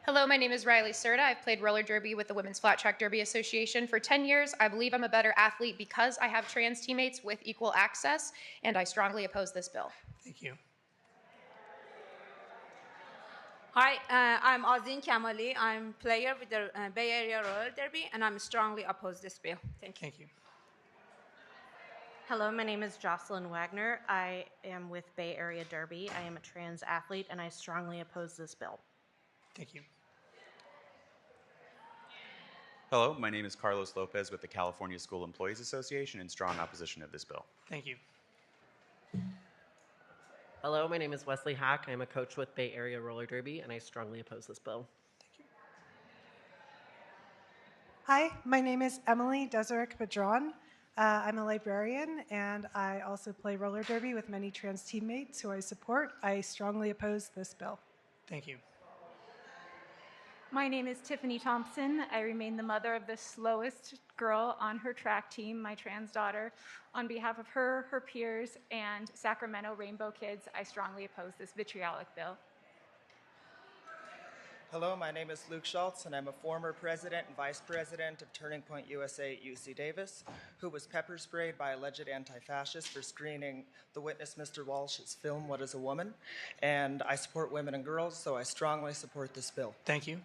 Hello, my name is Riley Serta. I've played roller derby with the Women's Flat Track Derby Association for 10 years. I believe I'm a better athlete because I have trans teammates with equal access, and I strongly oppose this bill. Thank you. Hi, I'm Azin Kamali. I'm player with the Bay Area Roller Derby, and I'm strongly oppose this bill. Thank you. Thank you. Hello, my name is Jocelyn Wagner. I am with Bay Area Derby. I am a trans athlete, and I strongly oppose this bill. Thank you. Hello, my name is Carlos Lopez with the California School Employees Association in strong opposition of this bill. Thank you. Hello, my name is Wesley Hack. I'm a coach with Bay Area Roller Derby, and I strongly oppose this bill. Hi, my name is Emily Desirek Padron. I'm a librarian, and I also play roller derby with many trans teammates who I support. I strongly oppose this bill. Thank you. My name is Tiffany Thompson. I remain the mother of the slowest girl on her track team, my trans daughter. On behalf of her, her peers, and Sacramento Rainbow Kids, I strongly oppose this vitriolic bill. Hello, my name is Luke Schultz, and I'm a former president and vice president of Turning Point USA at UC Davis, who was pepper sprayed by alleged anti-fascists for screening the witness Mr. Walsh's film, What is a Woman? And I support women and girls, so I strongly support this bill. Thank you.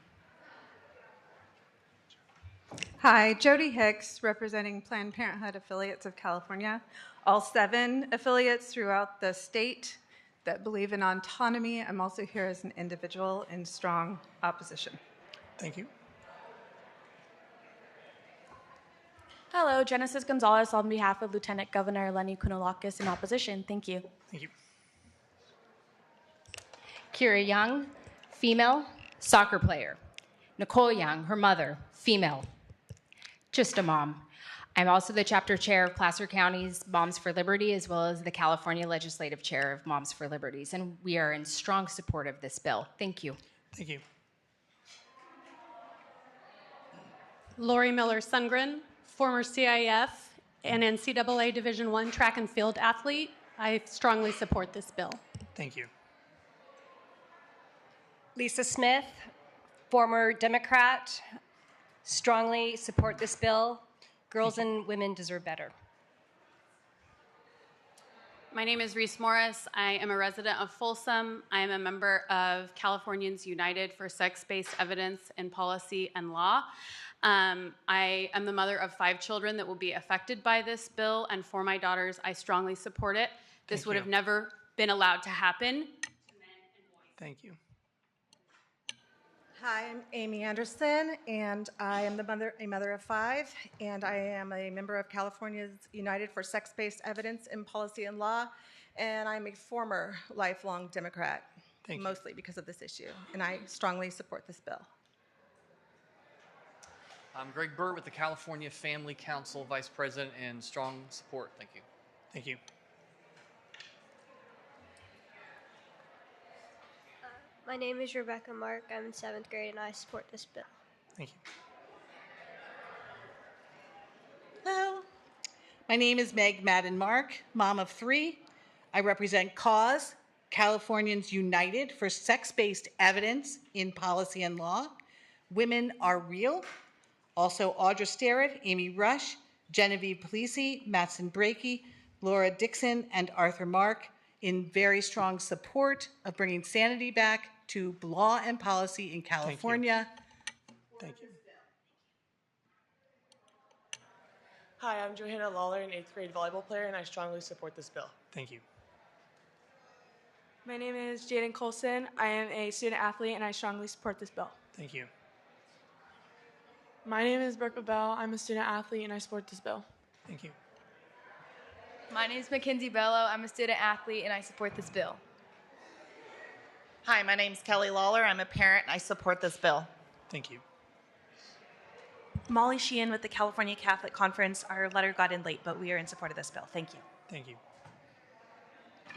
Hi, Jody Hicks, representing Planned Parenthood affiliates of California, all 7 affiliates throughout the state that believe in autonomy. I'm also here as an individual in strong opposition. Thank you. Hello, Genesis Gonzalez on behalf of Lieutenant Governor Lenny Kounalakis in opposition. Thank you. Thank you. Kira Young, female, soccer player. Nicole Young, her mother, female. Just a mom. I'm also the chapter chair of Placer County's Moms for Liberty, as well as the California Legislative Chair of Moms for Liberties, and we are in strong support of this bill. Thank you. Thank you. Lori Miller Sundgren, former CIF and NCAA Division I track and field athlete. I strongly support this bill. Thank you. Lisa Smith, former Democrat, strongly support this bill. Girls and women deserve better. My name is Reese Morris. I am a resident of Folsom. I am a member of Californians United for Sex-Based Evidence in Policy and Law. I am the mother of 5 children that will be affected by this bill, and for my daughters, I strongly support it. This would have never been allowed to happen. Thank you. Hi, I'm Amy Anderson, and I am a mother of 5, and I am a member of Californians United for Sex-Based Evidence in Policy and Law, and I'm a former lifelong Democrat, mostly because of this issue, and I strongly support this bill. I'm Greg Burt with the California Family Council, Vice President, and strong support. Thank you. Thank you. My name is Rebecca Mark. I'm in 7th grade, and I support this bill. Thank you. Hello. My name is Meg Madden Mark, mom of 3. I represent CAUSE, Californians United for Sex-Based Evidence in Policy and Law. Women Are Real. Also Audra Sterrett, Amy Rush, Genevieve Polisi, Matson Brakey, Laura Dixon, and Arthur Mark in very strong support of bringing sanity back to law and policy in California. Thank you. Hi, I'm Johanna Lawler, an 8th grade volleyball player, and I strongly support this bill. Thank you. My name is Jaden Colson. I am a student athlete, and I strongly support this bill. Thank you. My name is Brooke Babel. I'm a student athlete, and I support this bill. Thank you. My name is Mackenzie Bello. I'm a student athlete, and I support this bill. Hi, my name is Kelly Lawler. I'm a parent, and I support this bill. Thank you. Molly Sheehan with the California Catholic Conference. Our letter got in late, but we are in support of this bill. Thank you. Thank you.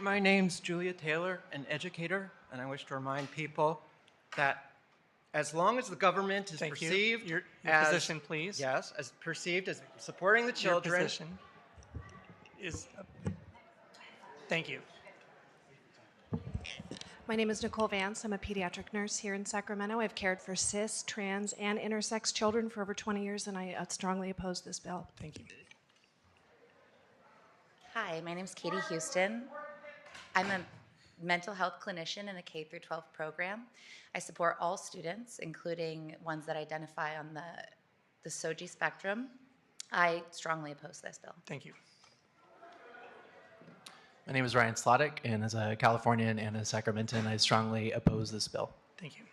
My name's Julia Taylor, an educator, and I wish to remind people that as long as the government is perceived Your as position, please. Yes, as perceived as supporting the children. Your position is. Thank you. My name is Nicole Vance. I'm a pediatric nurse here in Sacramento. I've cared for cis, trans, and intersex children for over 20 years, and I strongly oppose this bill. Thank you. Hi, my name is Katie Houston. I'm a mental health clinician in a K-12 program. I support all students, including ones that identify on the SOGI spectrum. I strongly oppose this bill. Thank you. My name is Ryan Slottick, and as a Californian and a Sacramentan, I strongly oppose this bill. Thank you.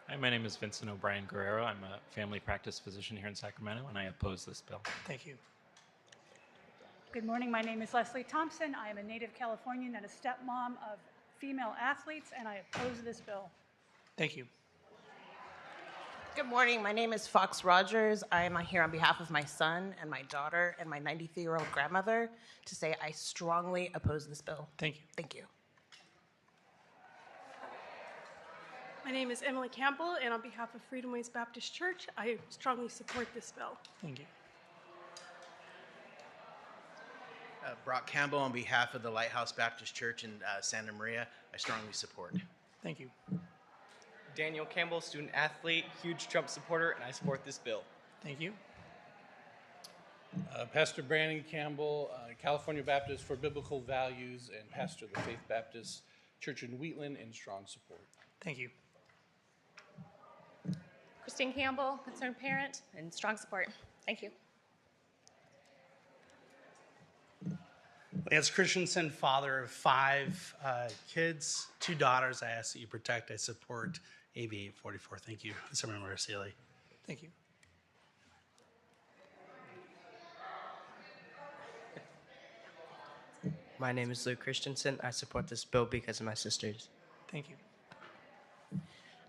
Hi, my name is Vincent O'Brien Guerrero. I'm a family practice physician here in Sacramento, and I oppose this bill. Thank you. Good morning. My name is Leslie Thompson. I am a native Californian and a stepmom of female athletes, and I oppose this bill. Thank you. Good morning. My name is Fox Rogers. I am here on behalf of my son and my daughter and my 93-year-old grandmother to say I strongly oppose this bill. Thank you. Thank you. My name is Emily Campbell, and on behalf of Freedom Ways Baptist Church, I strongly support this bill. Thank you. Brock Campbell, on behalf of the Lighthouse Baptist Church in Santa Maria, I strongly support. Thank you. Daniel Campbell, student athlete, huge Trump supporter, and I support this bill. Thank you. Pastor Brandon Campbell, California Baptist for Biblical Values, and pastor of the Faith Baptist Church in Wheatland, in strong support. Thank you. Christine Campbell, concerned parent, and strong support. Thank you. Lance Christensen, father of 5 kids, 2 daughters. I ask that you protect. I support AB 844. Thank you. Assemblymember Essayli. Thank you. My name is Luke Christensen. I support this bill because of my sisters. Thank you.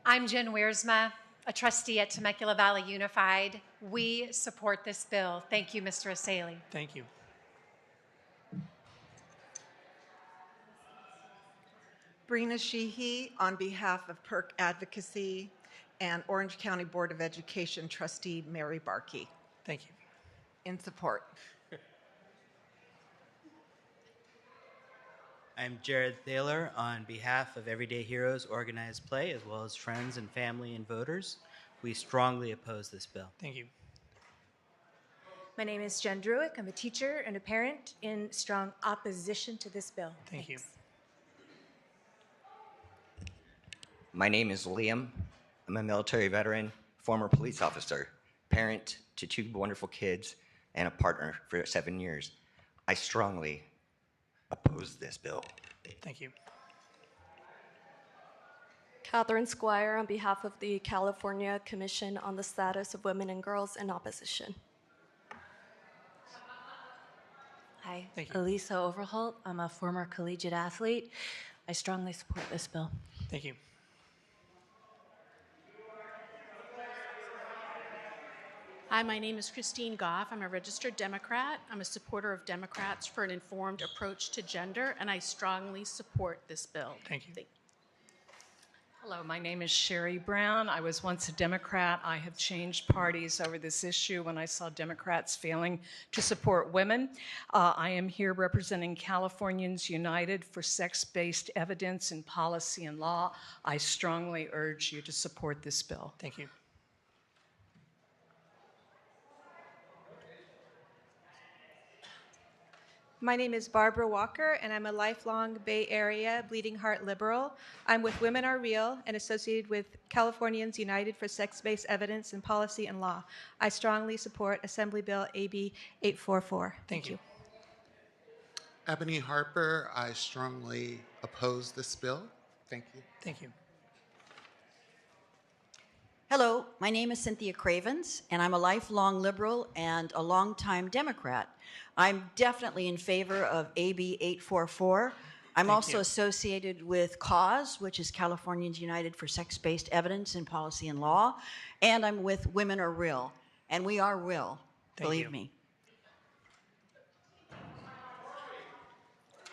I'm Jen Wiersma, a trustee at Temecula Valley Unified. We support this bill. Thank you, Mr. Essayli. Thank you. Brina Sheehy, on behalf of PERC Advocacy and Orange County Board of Education trustee Mary Barkey. Thank you. In support. I'm Jared Thaler on behalf of Everyday Heroes Organized Play, as well as friends and family and voters. We strongly oppose this bill. Thank you. My name is Jen Druick. I'm a teacher and a parent in strong opposition to this bill. Thank you. My name is Liam. I'm a military veteran, former police officer, parent to 2 wonderful kids, and a partner for 7 years. I strongly oppose this bill. Thank you. Catherine Squire on behalf of the California Commission on the Status of Women and Girls in Opposition. Hi, Elisa Overholt. I'm a former collegiate athlete. I strongly support this bill. Thank you. Hi, my name is Christine Goff. I'm a registered Democrat. I'm a supporter of Democrats for an informed approach to gender, and I strongly support this bill. Thank you. Hello, my name is Sherry Brown. I was once a Democrat. I have changed parties over this issue when I saw Democrats failing to support women. I am here representing Californians United for Sex-Based Evidence in Policy and Law. I strongly urge you to support this bill. Thank you. My name is Barbara Walker, and I'm a lifelong Bay Area Bleeding Heart liberal. I'm with Women Are Real and associated with Californians United for Sex-Based Evidence in Policy and Law. I strongly support Assembly Bill AB 844. Thank you. Ebony Harper, I strongly oppose this bill. Thank you. Thank you. Hello, my name is Cynthia Cravens, and I'm a lifelong liberal and a longtime Democrat. I'm definitely in favor of AB 844. I'm also associated with CAUSE, which is Californians United for Sex-Based Evidence in Policy and Law, and I'm with Women Are Real, and we are real, believe me.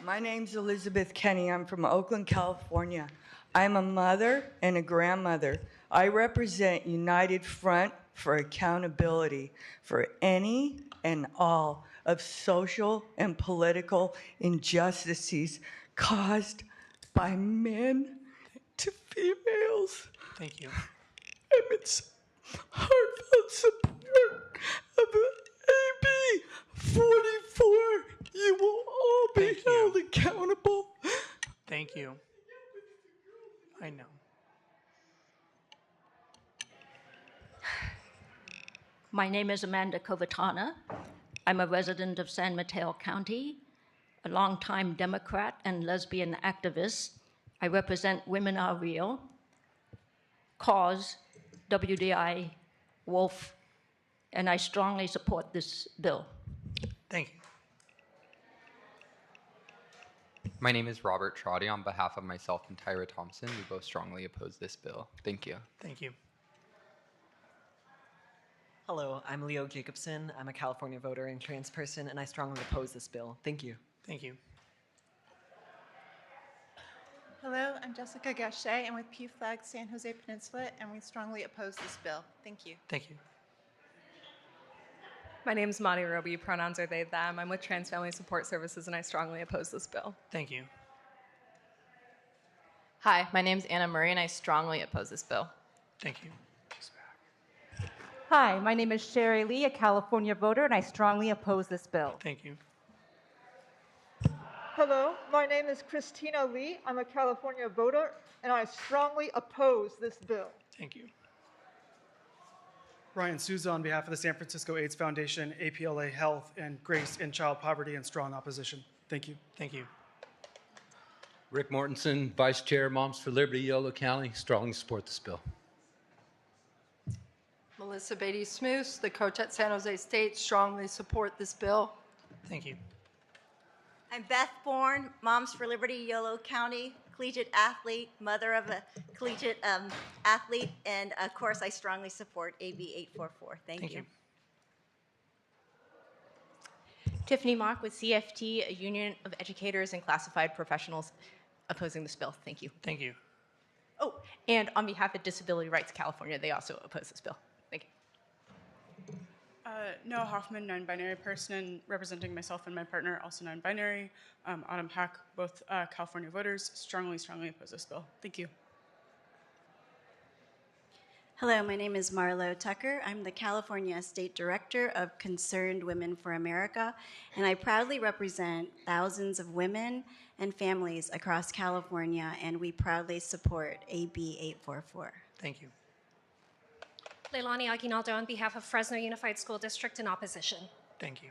My name's Elizabeth Kenny. I'm from Oakland, California. I'm a mother and a grandmother. I represent United Front for Accountability for any and all of social and political injustices caused by men to females. Thank you. And it's heartfelt support of AB 44. You will all be held accountable. Thank you. I know. My name is Amanda Covatana. I'm a resident of San Mateo County, a longtime Democrat and lesbian activist. I represent Women Are Real, Cause, WDI, Wolf, and I strongly support this bill. Thank you. My name is Robert Trotty. On behalf of myself and Tyra Thompson, we both strongly oppose this bill. Thank you. Thank you. Hello, I'm Leo Jacobson. I'm a California voter and trans person, and I strongly oppose this bill. Thank you. Thank you. Hello, I'm Jessica Gachet. I'm with PFLAG San Jose Peninsula, and we strongly oppose this bill. Thank you. Thank you. My name is Monty Roby. Pronouns are they, them. I'm with Trans Family Support Services, and I strongly oppose this bill. Thank you. Hi, my name is Anna Murray, and I strongly oppose this bill. Thank you. Hi, my name is Sherry Lee, a California voter, and I strongly oppose this bill. Thank you. Hello, my name is Christina Lee. I'm a California voter, and I strongly oppose this bill. Thank you. Ryan Souza on behalf of the San Francisco AIDS Foundation, APLA Health, and Grace in Child Poverty and strong opposition. Thank you. Thank you. Rick Mortensen, Vice Chair, Moms for Liberty, Yolo County, strongly support this bill. Melissa Beatty-Smoose, the coach at San Jose State, strongly support this bill. Thank you. I'm Beth Bourne, Moms for Liberty, Yolo County, collegiate athlete, mother of a collegiate athlete, and of course I strongly support AB 844. Thank you. Tiffany Mock with CFT, a union of educators and classified professionals opposing this bill. Thank you. Thank you. Oh, and on behalf of Disability Rights California, they also oppose this bill. Thank you. Noah Hoffman, non-binary person, representing myself and my partner, also non-binary. Autumn Hack, both California voters, strongly oppose this bill. Thank you. Hello, my name is Marlo Tucker. I'm the California State Director of Concerned Women for America, and I proudly represent thousands of women and families across California, and we proudly support AB 844. Thank you. Leilani Aguinaldo on behalf of Fresno Unified School District in opposition. Thank you.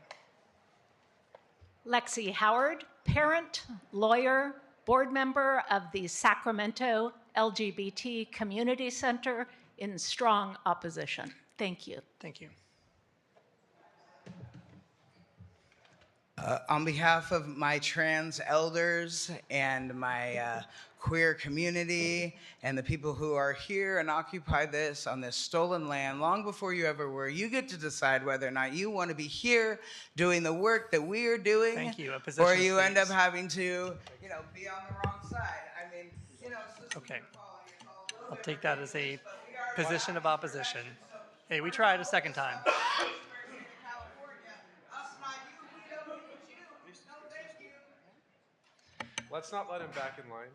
Lexi Howard, parent, lawyer, board member of the Sacramento LGBT Community Center in strong opposition. Thank you. Thank you. On behalf of my trans elders and my queer community and the people who are here and occupy this on this stolen land long before you ever were, you get to decide whether or not you want to be here doing the work that we are doing. Thank you. Or you end up having to, be on the wrong side. I mean, Okay. I'll take that as a position of opposition. Hey, we tried a second time. Let's not let him back in line.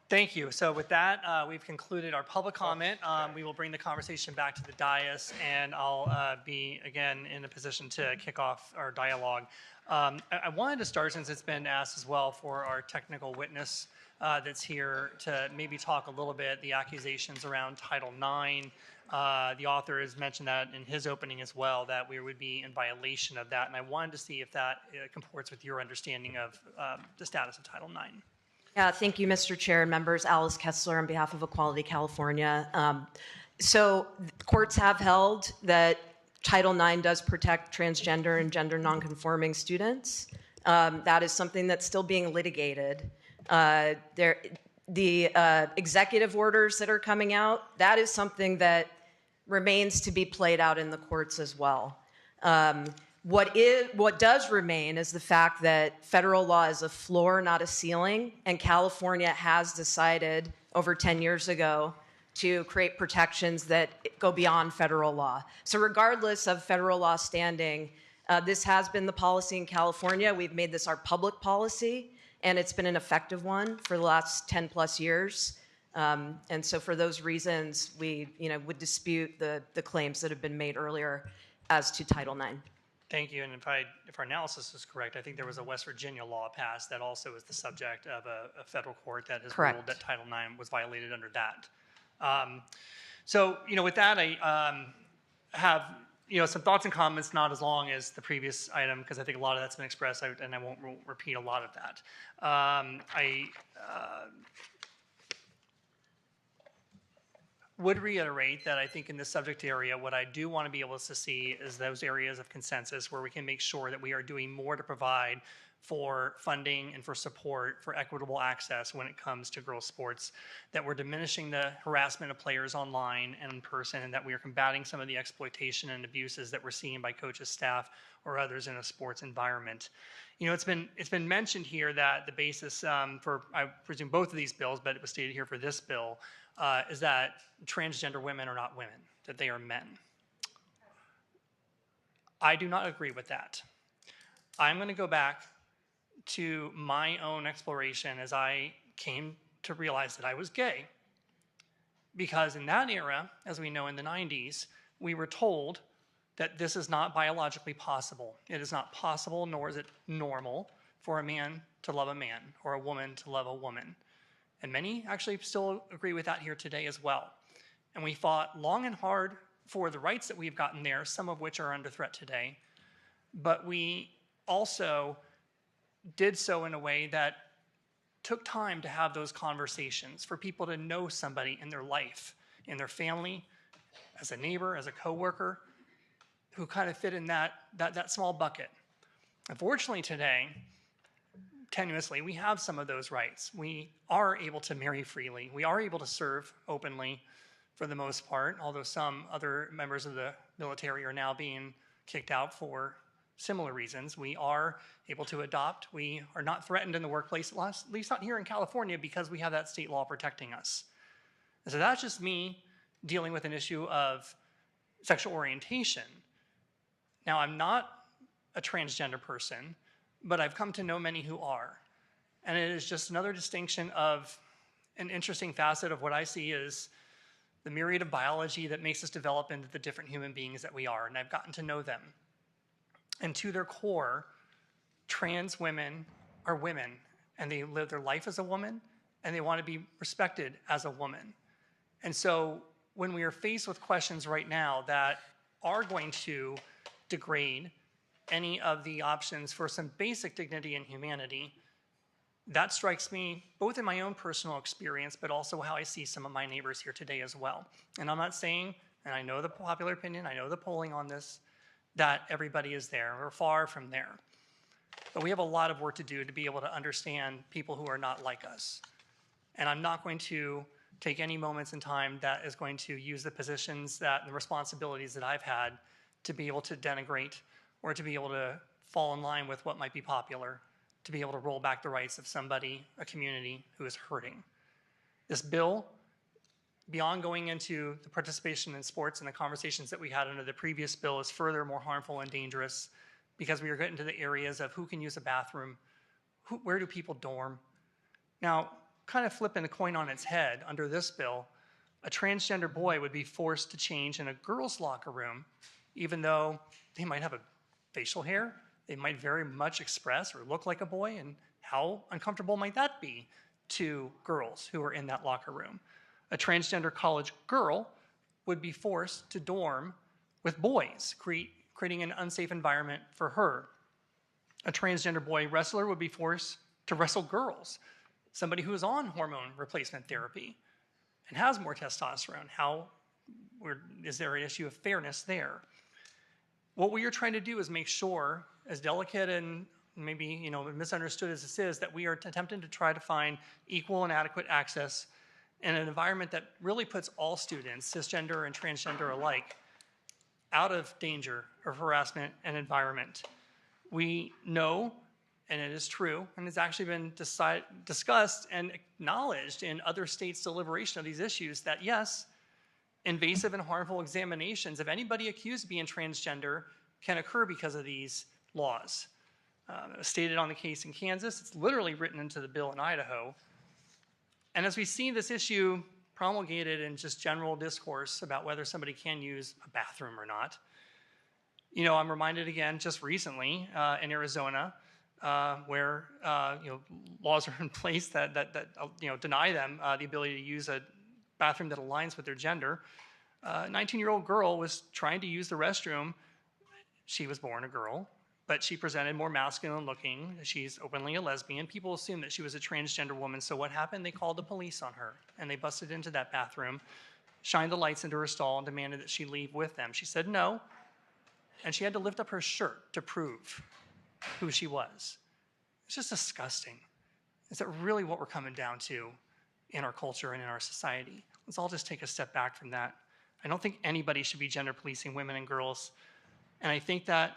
Thank you. So with that, we've concluded our public comment. We will bring the conversation back to the dais, and I'll be, again, in a position to kick off our dialogue. I wanted to start, since it's been asked as well, for our technical witness that's here to maybe talk a little bit the accusations around Title IX. The author has mentioned that in his opening as well, that we would be in violation of that. And I wanted to see if that comports with your understanding of the status of Title IX. Yeah, thank you, Mr. Chair and members. Alice Kessler on behalf of Equality California. So courts have held that Title IX does protect transgender and gender nonconforming students. That is something that's still being litigated. The executive orders that are coming out, that is something that remains to be played out in the courts as well. What does remain is the fact that federal law is a floor, not a ceiling, and California has decided over 10 years ago to create protections that go beyond federal law. So regardless of federal law standing, this has been the policy in California. We've made this our public policy, and it's been an effective one for the last 10 plus years. And so for those reasons, we would dispute the claims that have been made earlier as to Title IX. Thank you. And if our analysis is correct, I think there was a West Virginia law passed that also is the subject of a federal court that has ruled that Title IX was violated under that. So, with that, I have, some thoughts and comments, not as long as the previous item, because I think a lot of that's been expressed, and I won't repeat a lot of that. I would reiterate that I think in this subject area, what I do want to be able to see is those areas of consensus where we can make sure that we are doing more to provide for funding and for support for equitable access when it comes to girls' sports, that we're diminishing the harassment of players online and in person, and that we are combating some of the exploitation and abuses that we're seeing by coaches, staff, or others in a sports environment. It's been mentioned here that the basis for, I presume, both of these bills, but it was stated here for this bill, is that transgender women are not women, that they are men. I do not agree with that. I'm going to go back to my own exploration as I came to realize that I was gay. Because in that era, as we know in the 90s, we were told that this is not biologically possible. It is not possible, nor is it normal, for a man to love a man or a woman to love a woman. And many actually still agree with that here today as well. And we fought long and hard for the rights that we've gotten there, some of which are under threat today. But we also did so in a way that took time to have those conversations, for people to know somebody in their life, in their family, as a neighbor, as a coworker, who kind of fit in that small bucket. Unfortunately today, tenuously, we have some of those rights. We are able to marry freely. We are able to serve openly for the most part, although some other members of the military are now being kicked out for similar reasons. We are able to adopt. We are not threatened in the workplace, at least not here in California, because we have that state law protecting us. And so that's just me dealing with an issue of sexual orientation. Now, I'm not a transgender person, but I've come to know many who are. And it is just another distinction of an interesting facet of what I see as the myriad of biology that makes us develop into the different human beings that we are. And I've gotten to know them. And to their core, trans women are women, and they live their life as a woman, and they want to be respected as a woman. And so when we are faced with questions right now that are going to degrade any of the options for some basic dignity and humanity, that strikes me both in my own personal experience, but also how I see some of my neighbors here today as well. And I'm not saying, and I know the popular opinion, I know the polling on this, that everybody is there. We're far from there. But we have a lot of work to do to be able to understand people who are not like us. And I'm not going to take any moments in time that is going to use the positions that, the responsibilities that I've had to be able to denigrate or to be able to fall in line with what might be popular, to be able to roll back the rights of somebody, a community who is hurting. This bill, beyond going into the participation in sports and the conversations that we had under the previous bill, is further more harmful and dangerous because we are getting to the areas of who can use a bathroom, where do people dorm. Now, kind of flipping the coin on its head, under this bill, a transgender boy would be forced to change in a girl's locker room, even though they might have a facial hair, they might very much express or look like a boy, and how uncomfortable might that be to girls who are in that locker room? A transgender college girl would be forced to dorm with boys, creating an unsafe environment for her. A transgender boy wrestler would be forced to wrestle girls, somebody who is on hormone replacement therapy and has more testosterone. Is there an issue of fairness there? What we are trying to do is make sure, as delicate and maybe misunderstood as this is, that we are attempting to try to find equal and adequate access in an environment that really puts all students, cisgender and transgender alike, out of danger of harassment and environment. We know, and it is true, and it's actually been discussed and acknowledged in other states' deliberation of these issues, that yes, invasive and harmful examinations of anybody accused of being transgender can occur because of these laws. It was stated on the case in Kansas. It's literally written into the bill in Idaho. And as we see this issue promulgated in just general discourse about whether somebody can use a bathroom or not, you know, I'm reminded again just recently in Arizona where laws are in place that deny them the ability to use a bathroom that aligns with their gender. A 19-year-old girl was trying to use the restroom. She was born a girl, but she presented more masculine looking. She's openly a lesbian. People assumed that she was a transgender woman. So what happened? They called the police on her, and they busted into that bathroom, shined the lights into her stall, and demanded that she leave with them. She said no, and she had to lift up her shirt to prove who she was. It's just disgusting. Is that really what we're coming down to in our culture and in our society? Let's all just take a step back from that. I don't think anybody should be gender policing women and girls. And I think that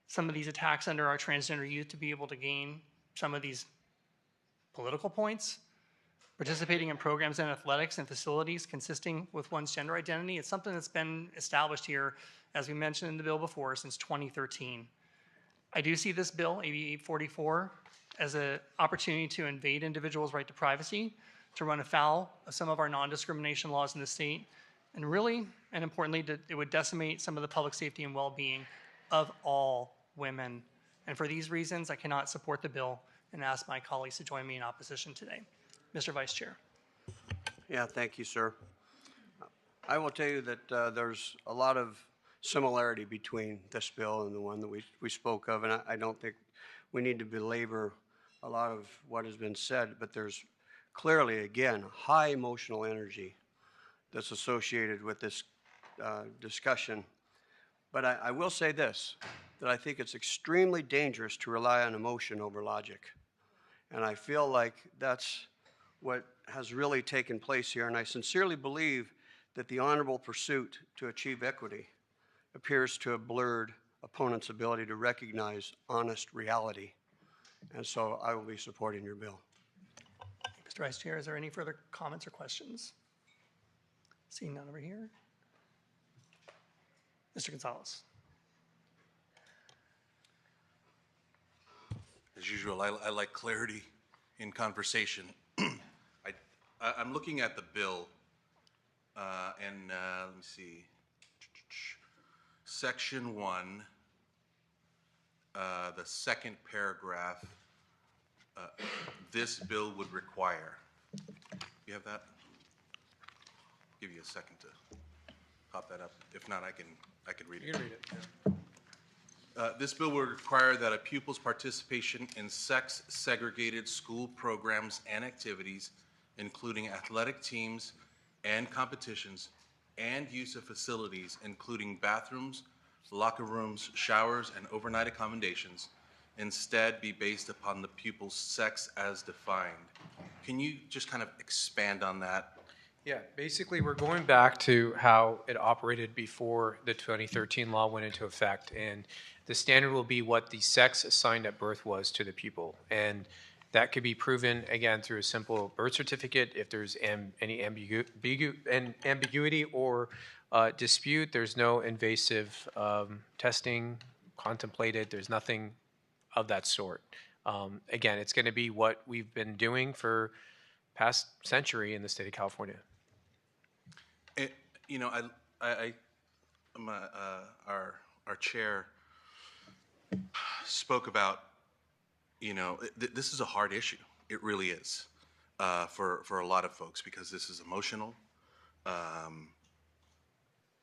some of these attacks under our transgender youth to be able to gain some of these political points, participating in programs and athletics and facilities consisting with one's gender identity, it's something that's been established here, as we mentioned in the bill before, since 2013. I do see this bill, AB 844, as an opportunity to invade individuals' right to privacy, to run afoul of some of our non-discrimination laws in the state, and really, and importantly, it would decimate some of the public safety and well-being of all women. And for these reasons, I cannot support the bill and ask my colleagues to join me in opposition today. Mr. Vice Chair. Yeah, thank you, sir. I will tell you that there's a lot of similarity between this bill and the one that we spoke of, and I don't think we need to belabor a lot of what has been said, but there's clearly, again, high emotional energy that's associated with this discussion. But I will say this, that I think it's extremely dangerous to rely on emotion over logic. And I feel like that's what has really taken place here. And I sincerely believe that the honorable pursuit to achieve equity appears to have blurred opponents' ability to recognize honest reality. And so I will be supporting your bill. Mr. Vice Chair, is there any further comments or questions? Seeing none over here. Mr. Gonzalez. As usual, I like clarity in conversation. I'm looking at the bill, and let me see. Section 1, the second paragraph, this bill would require. You have that? Give you a second to pop that up. If not, I can read it. You can read it. Yeah. This bill would require that a pupil's participation in sex-segregated school programs and activities, including athletic teams and competitions, and use of facilities, including bathrooms, locker rooms, showers, and overnight accommodations, instead be based upon the pupil's sex as defined. Can you just kind of expand on that? Yeah, basically we're going back to how it operated before the 2013 law went into effect, and the standard will be what the sex assigned at birth was to the pupil, and that could be proven again through a simple birth certificate. If there's any ambiguity or dispute, there's no invasive testing contemplated. There's nothing of that sort. Again, it's going to be what we've been doing for past century in the state of California. You know, our chair spoke about, you know, this is a hard issue. It really is for a lot of folks, because this is emotional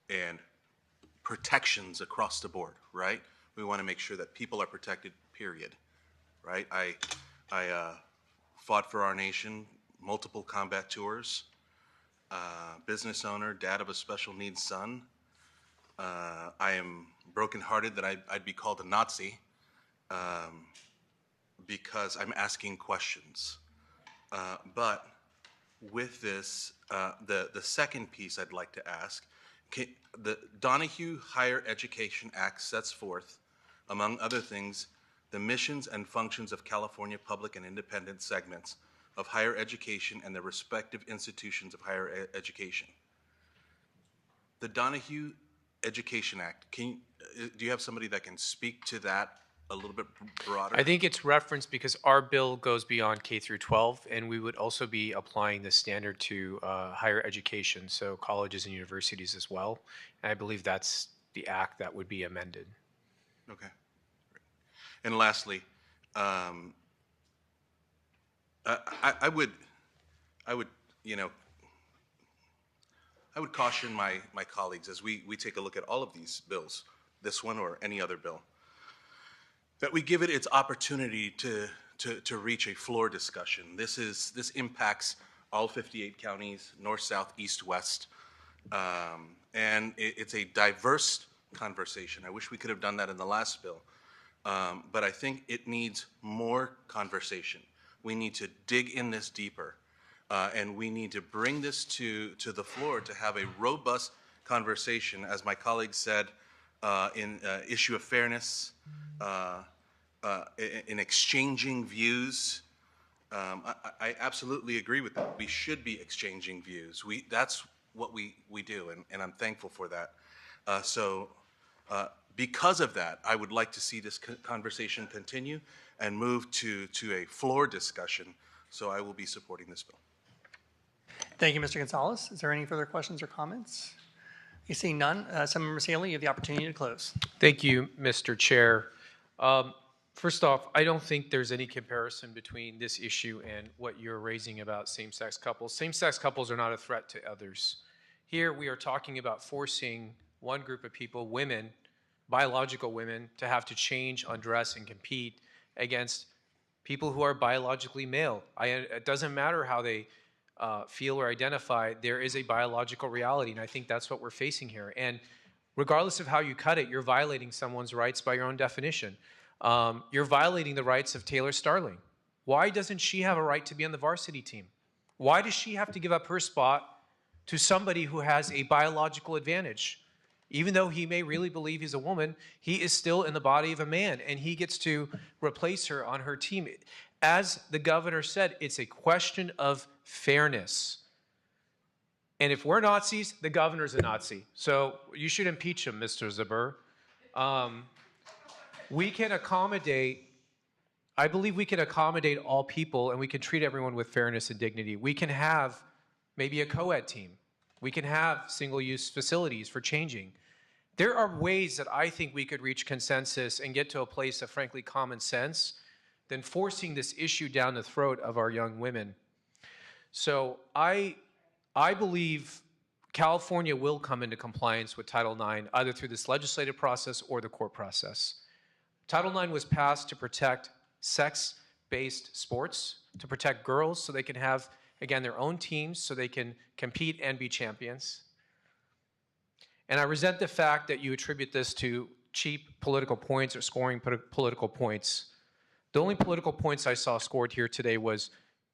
and protections across the board, right? We want to make sure that people are protected, period, right? I fought for our nation, multiple combat tours, business owner, dad of a special needs son. I am brokenhearted that I'd be called a Nazi because I'm asking questions. But with this, the second piece I'd like to ask The Donahue Higher Education Act sets forth, among other things, the missions and functions of California public and independent segments of higher education and their respective institutions of higher education. The Donahue Education Act, do you have somebody that can speak to that a little bit broader? I think it's referenced because our bill goes beyond K through 12, and we would also be applying the standard to higher education, so colleges and universities as well. And I believe that's the act that would be amended. Okay. And lastly, I would caution my colleagues as we take a look at all of these bills, this one or any other bill, that we give it its opportunity to reach a floor discussion. This impacts all 58 counties, north, south, east, west, and it's a diverse conversation. I wish we could have done that in the last bill, but I think it needs more conversation. We need to dig in this deeper, and we need to bring this to the floor to have a robust conversation, as my colleague said, in issue of fairness, in exchanging views. I absolutely agree with that. We should be exchanging views. That's what we do, and I'm thankful for that. Because of that, I would like to see this conversation continue and move to a floor discussion. So I will be supporting this bill. Thank you, Mr. Gonzalez. Is there any further questions or comments? You see none. Senator Essayli, you have the opportunity to close. Thank you, Mr. Chair. First off, I don't think there's any comparison between this issue and what you're raising about same-sex couples. Same-sex couples are not a threat to others. Here we are talking about forcing one group of people, women, biological women, to have to change, undress, and compete against people who are biologically male. It doesn't matter how they feel or identify, there is a biological reality, and I think that's what we're facing here. And regardless of how you cut it, you're violating someone's rights by your own definition. You're violating the rights of Taylor Starling. Why doesn't she have a right to be on the varsity team? Why does she have to give up her spot to somebody who has a biological advantage? Even though he may really believe he's a woman, he is still in the body of a man, and he gets to replace her on her team. As the governor said, it's a question of fairness. And if we're Nazis, the governor's a Nazi. So you should impeach him, Mr. Zbur. We can accommodate, I believe we can accommodate all people, and we can treat everyone with fairness and dignity. We can have maybe a co-ed team. We can have single-use facilities for changing. There are ways that I think we could reach consensus and get to a place of, frankly, common sense than forcing this issue down the throat of our young women. So I believe California will come into compliance with Title IX, either through this legislative process or the court process. Title IX was passed to protect sex-based sports, to protect girls so they can have, again, their own teams so they can compete and be champions. And I resent the fact that you attribute this to cheap political points or scoring political points. The only political points I saw scored here today was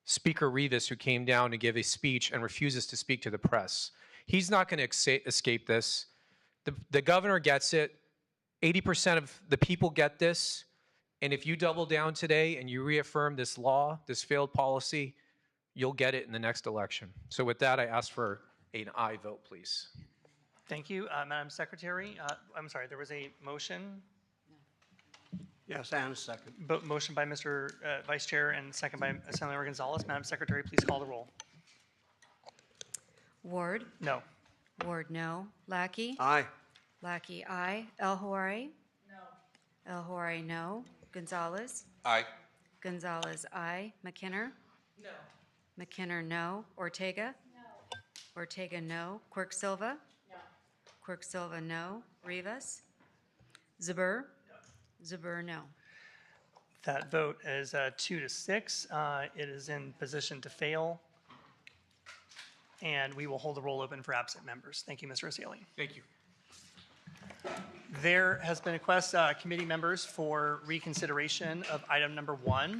Speaker Rivas, who came down to give a speech and refuses to speak to the press. He's not going to escape this. The governor gets it. 80% of the people get this. And if you double down today and you reaffirm this law, this failed policy, you'll get it in the next election. So with that, I ask for an aye vote, please. Thank you. Madam Secretary, I'm sorry, there was a motion. Yes, and a second. Motion by Mr. Vice Chair and second by Senator Gonzalez. Madam Secretary, please call the roll. Ward? No. Ward, no. Lackey? Aye. Lackey, aye. Elhawary? No. Elhawary, no. Gonzalez? Aye. Gonzalez, aye. McKinnor? No. McKinnor, no. Ortega? No. Ortega, no. Quirk-Silva? No. Quirk-Silva, no. Rivas? Zbur? No. Zbur, no. That vote is 2-6. It is in position to fail. And we will hold the roll open for absent members. Thank you, Mr. Essayli. Thank you. There has been a request, committee members, for reconsideration of item number 1.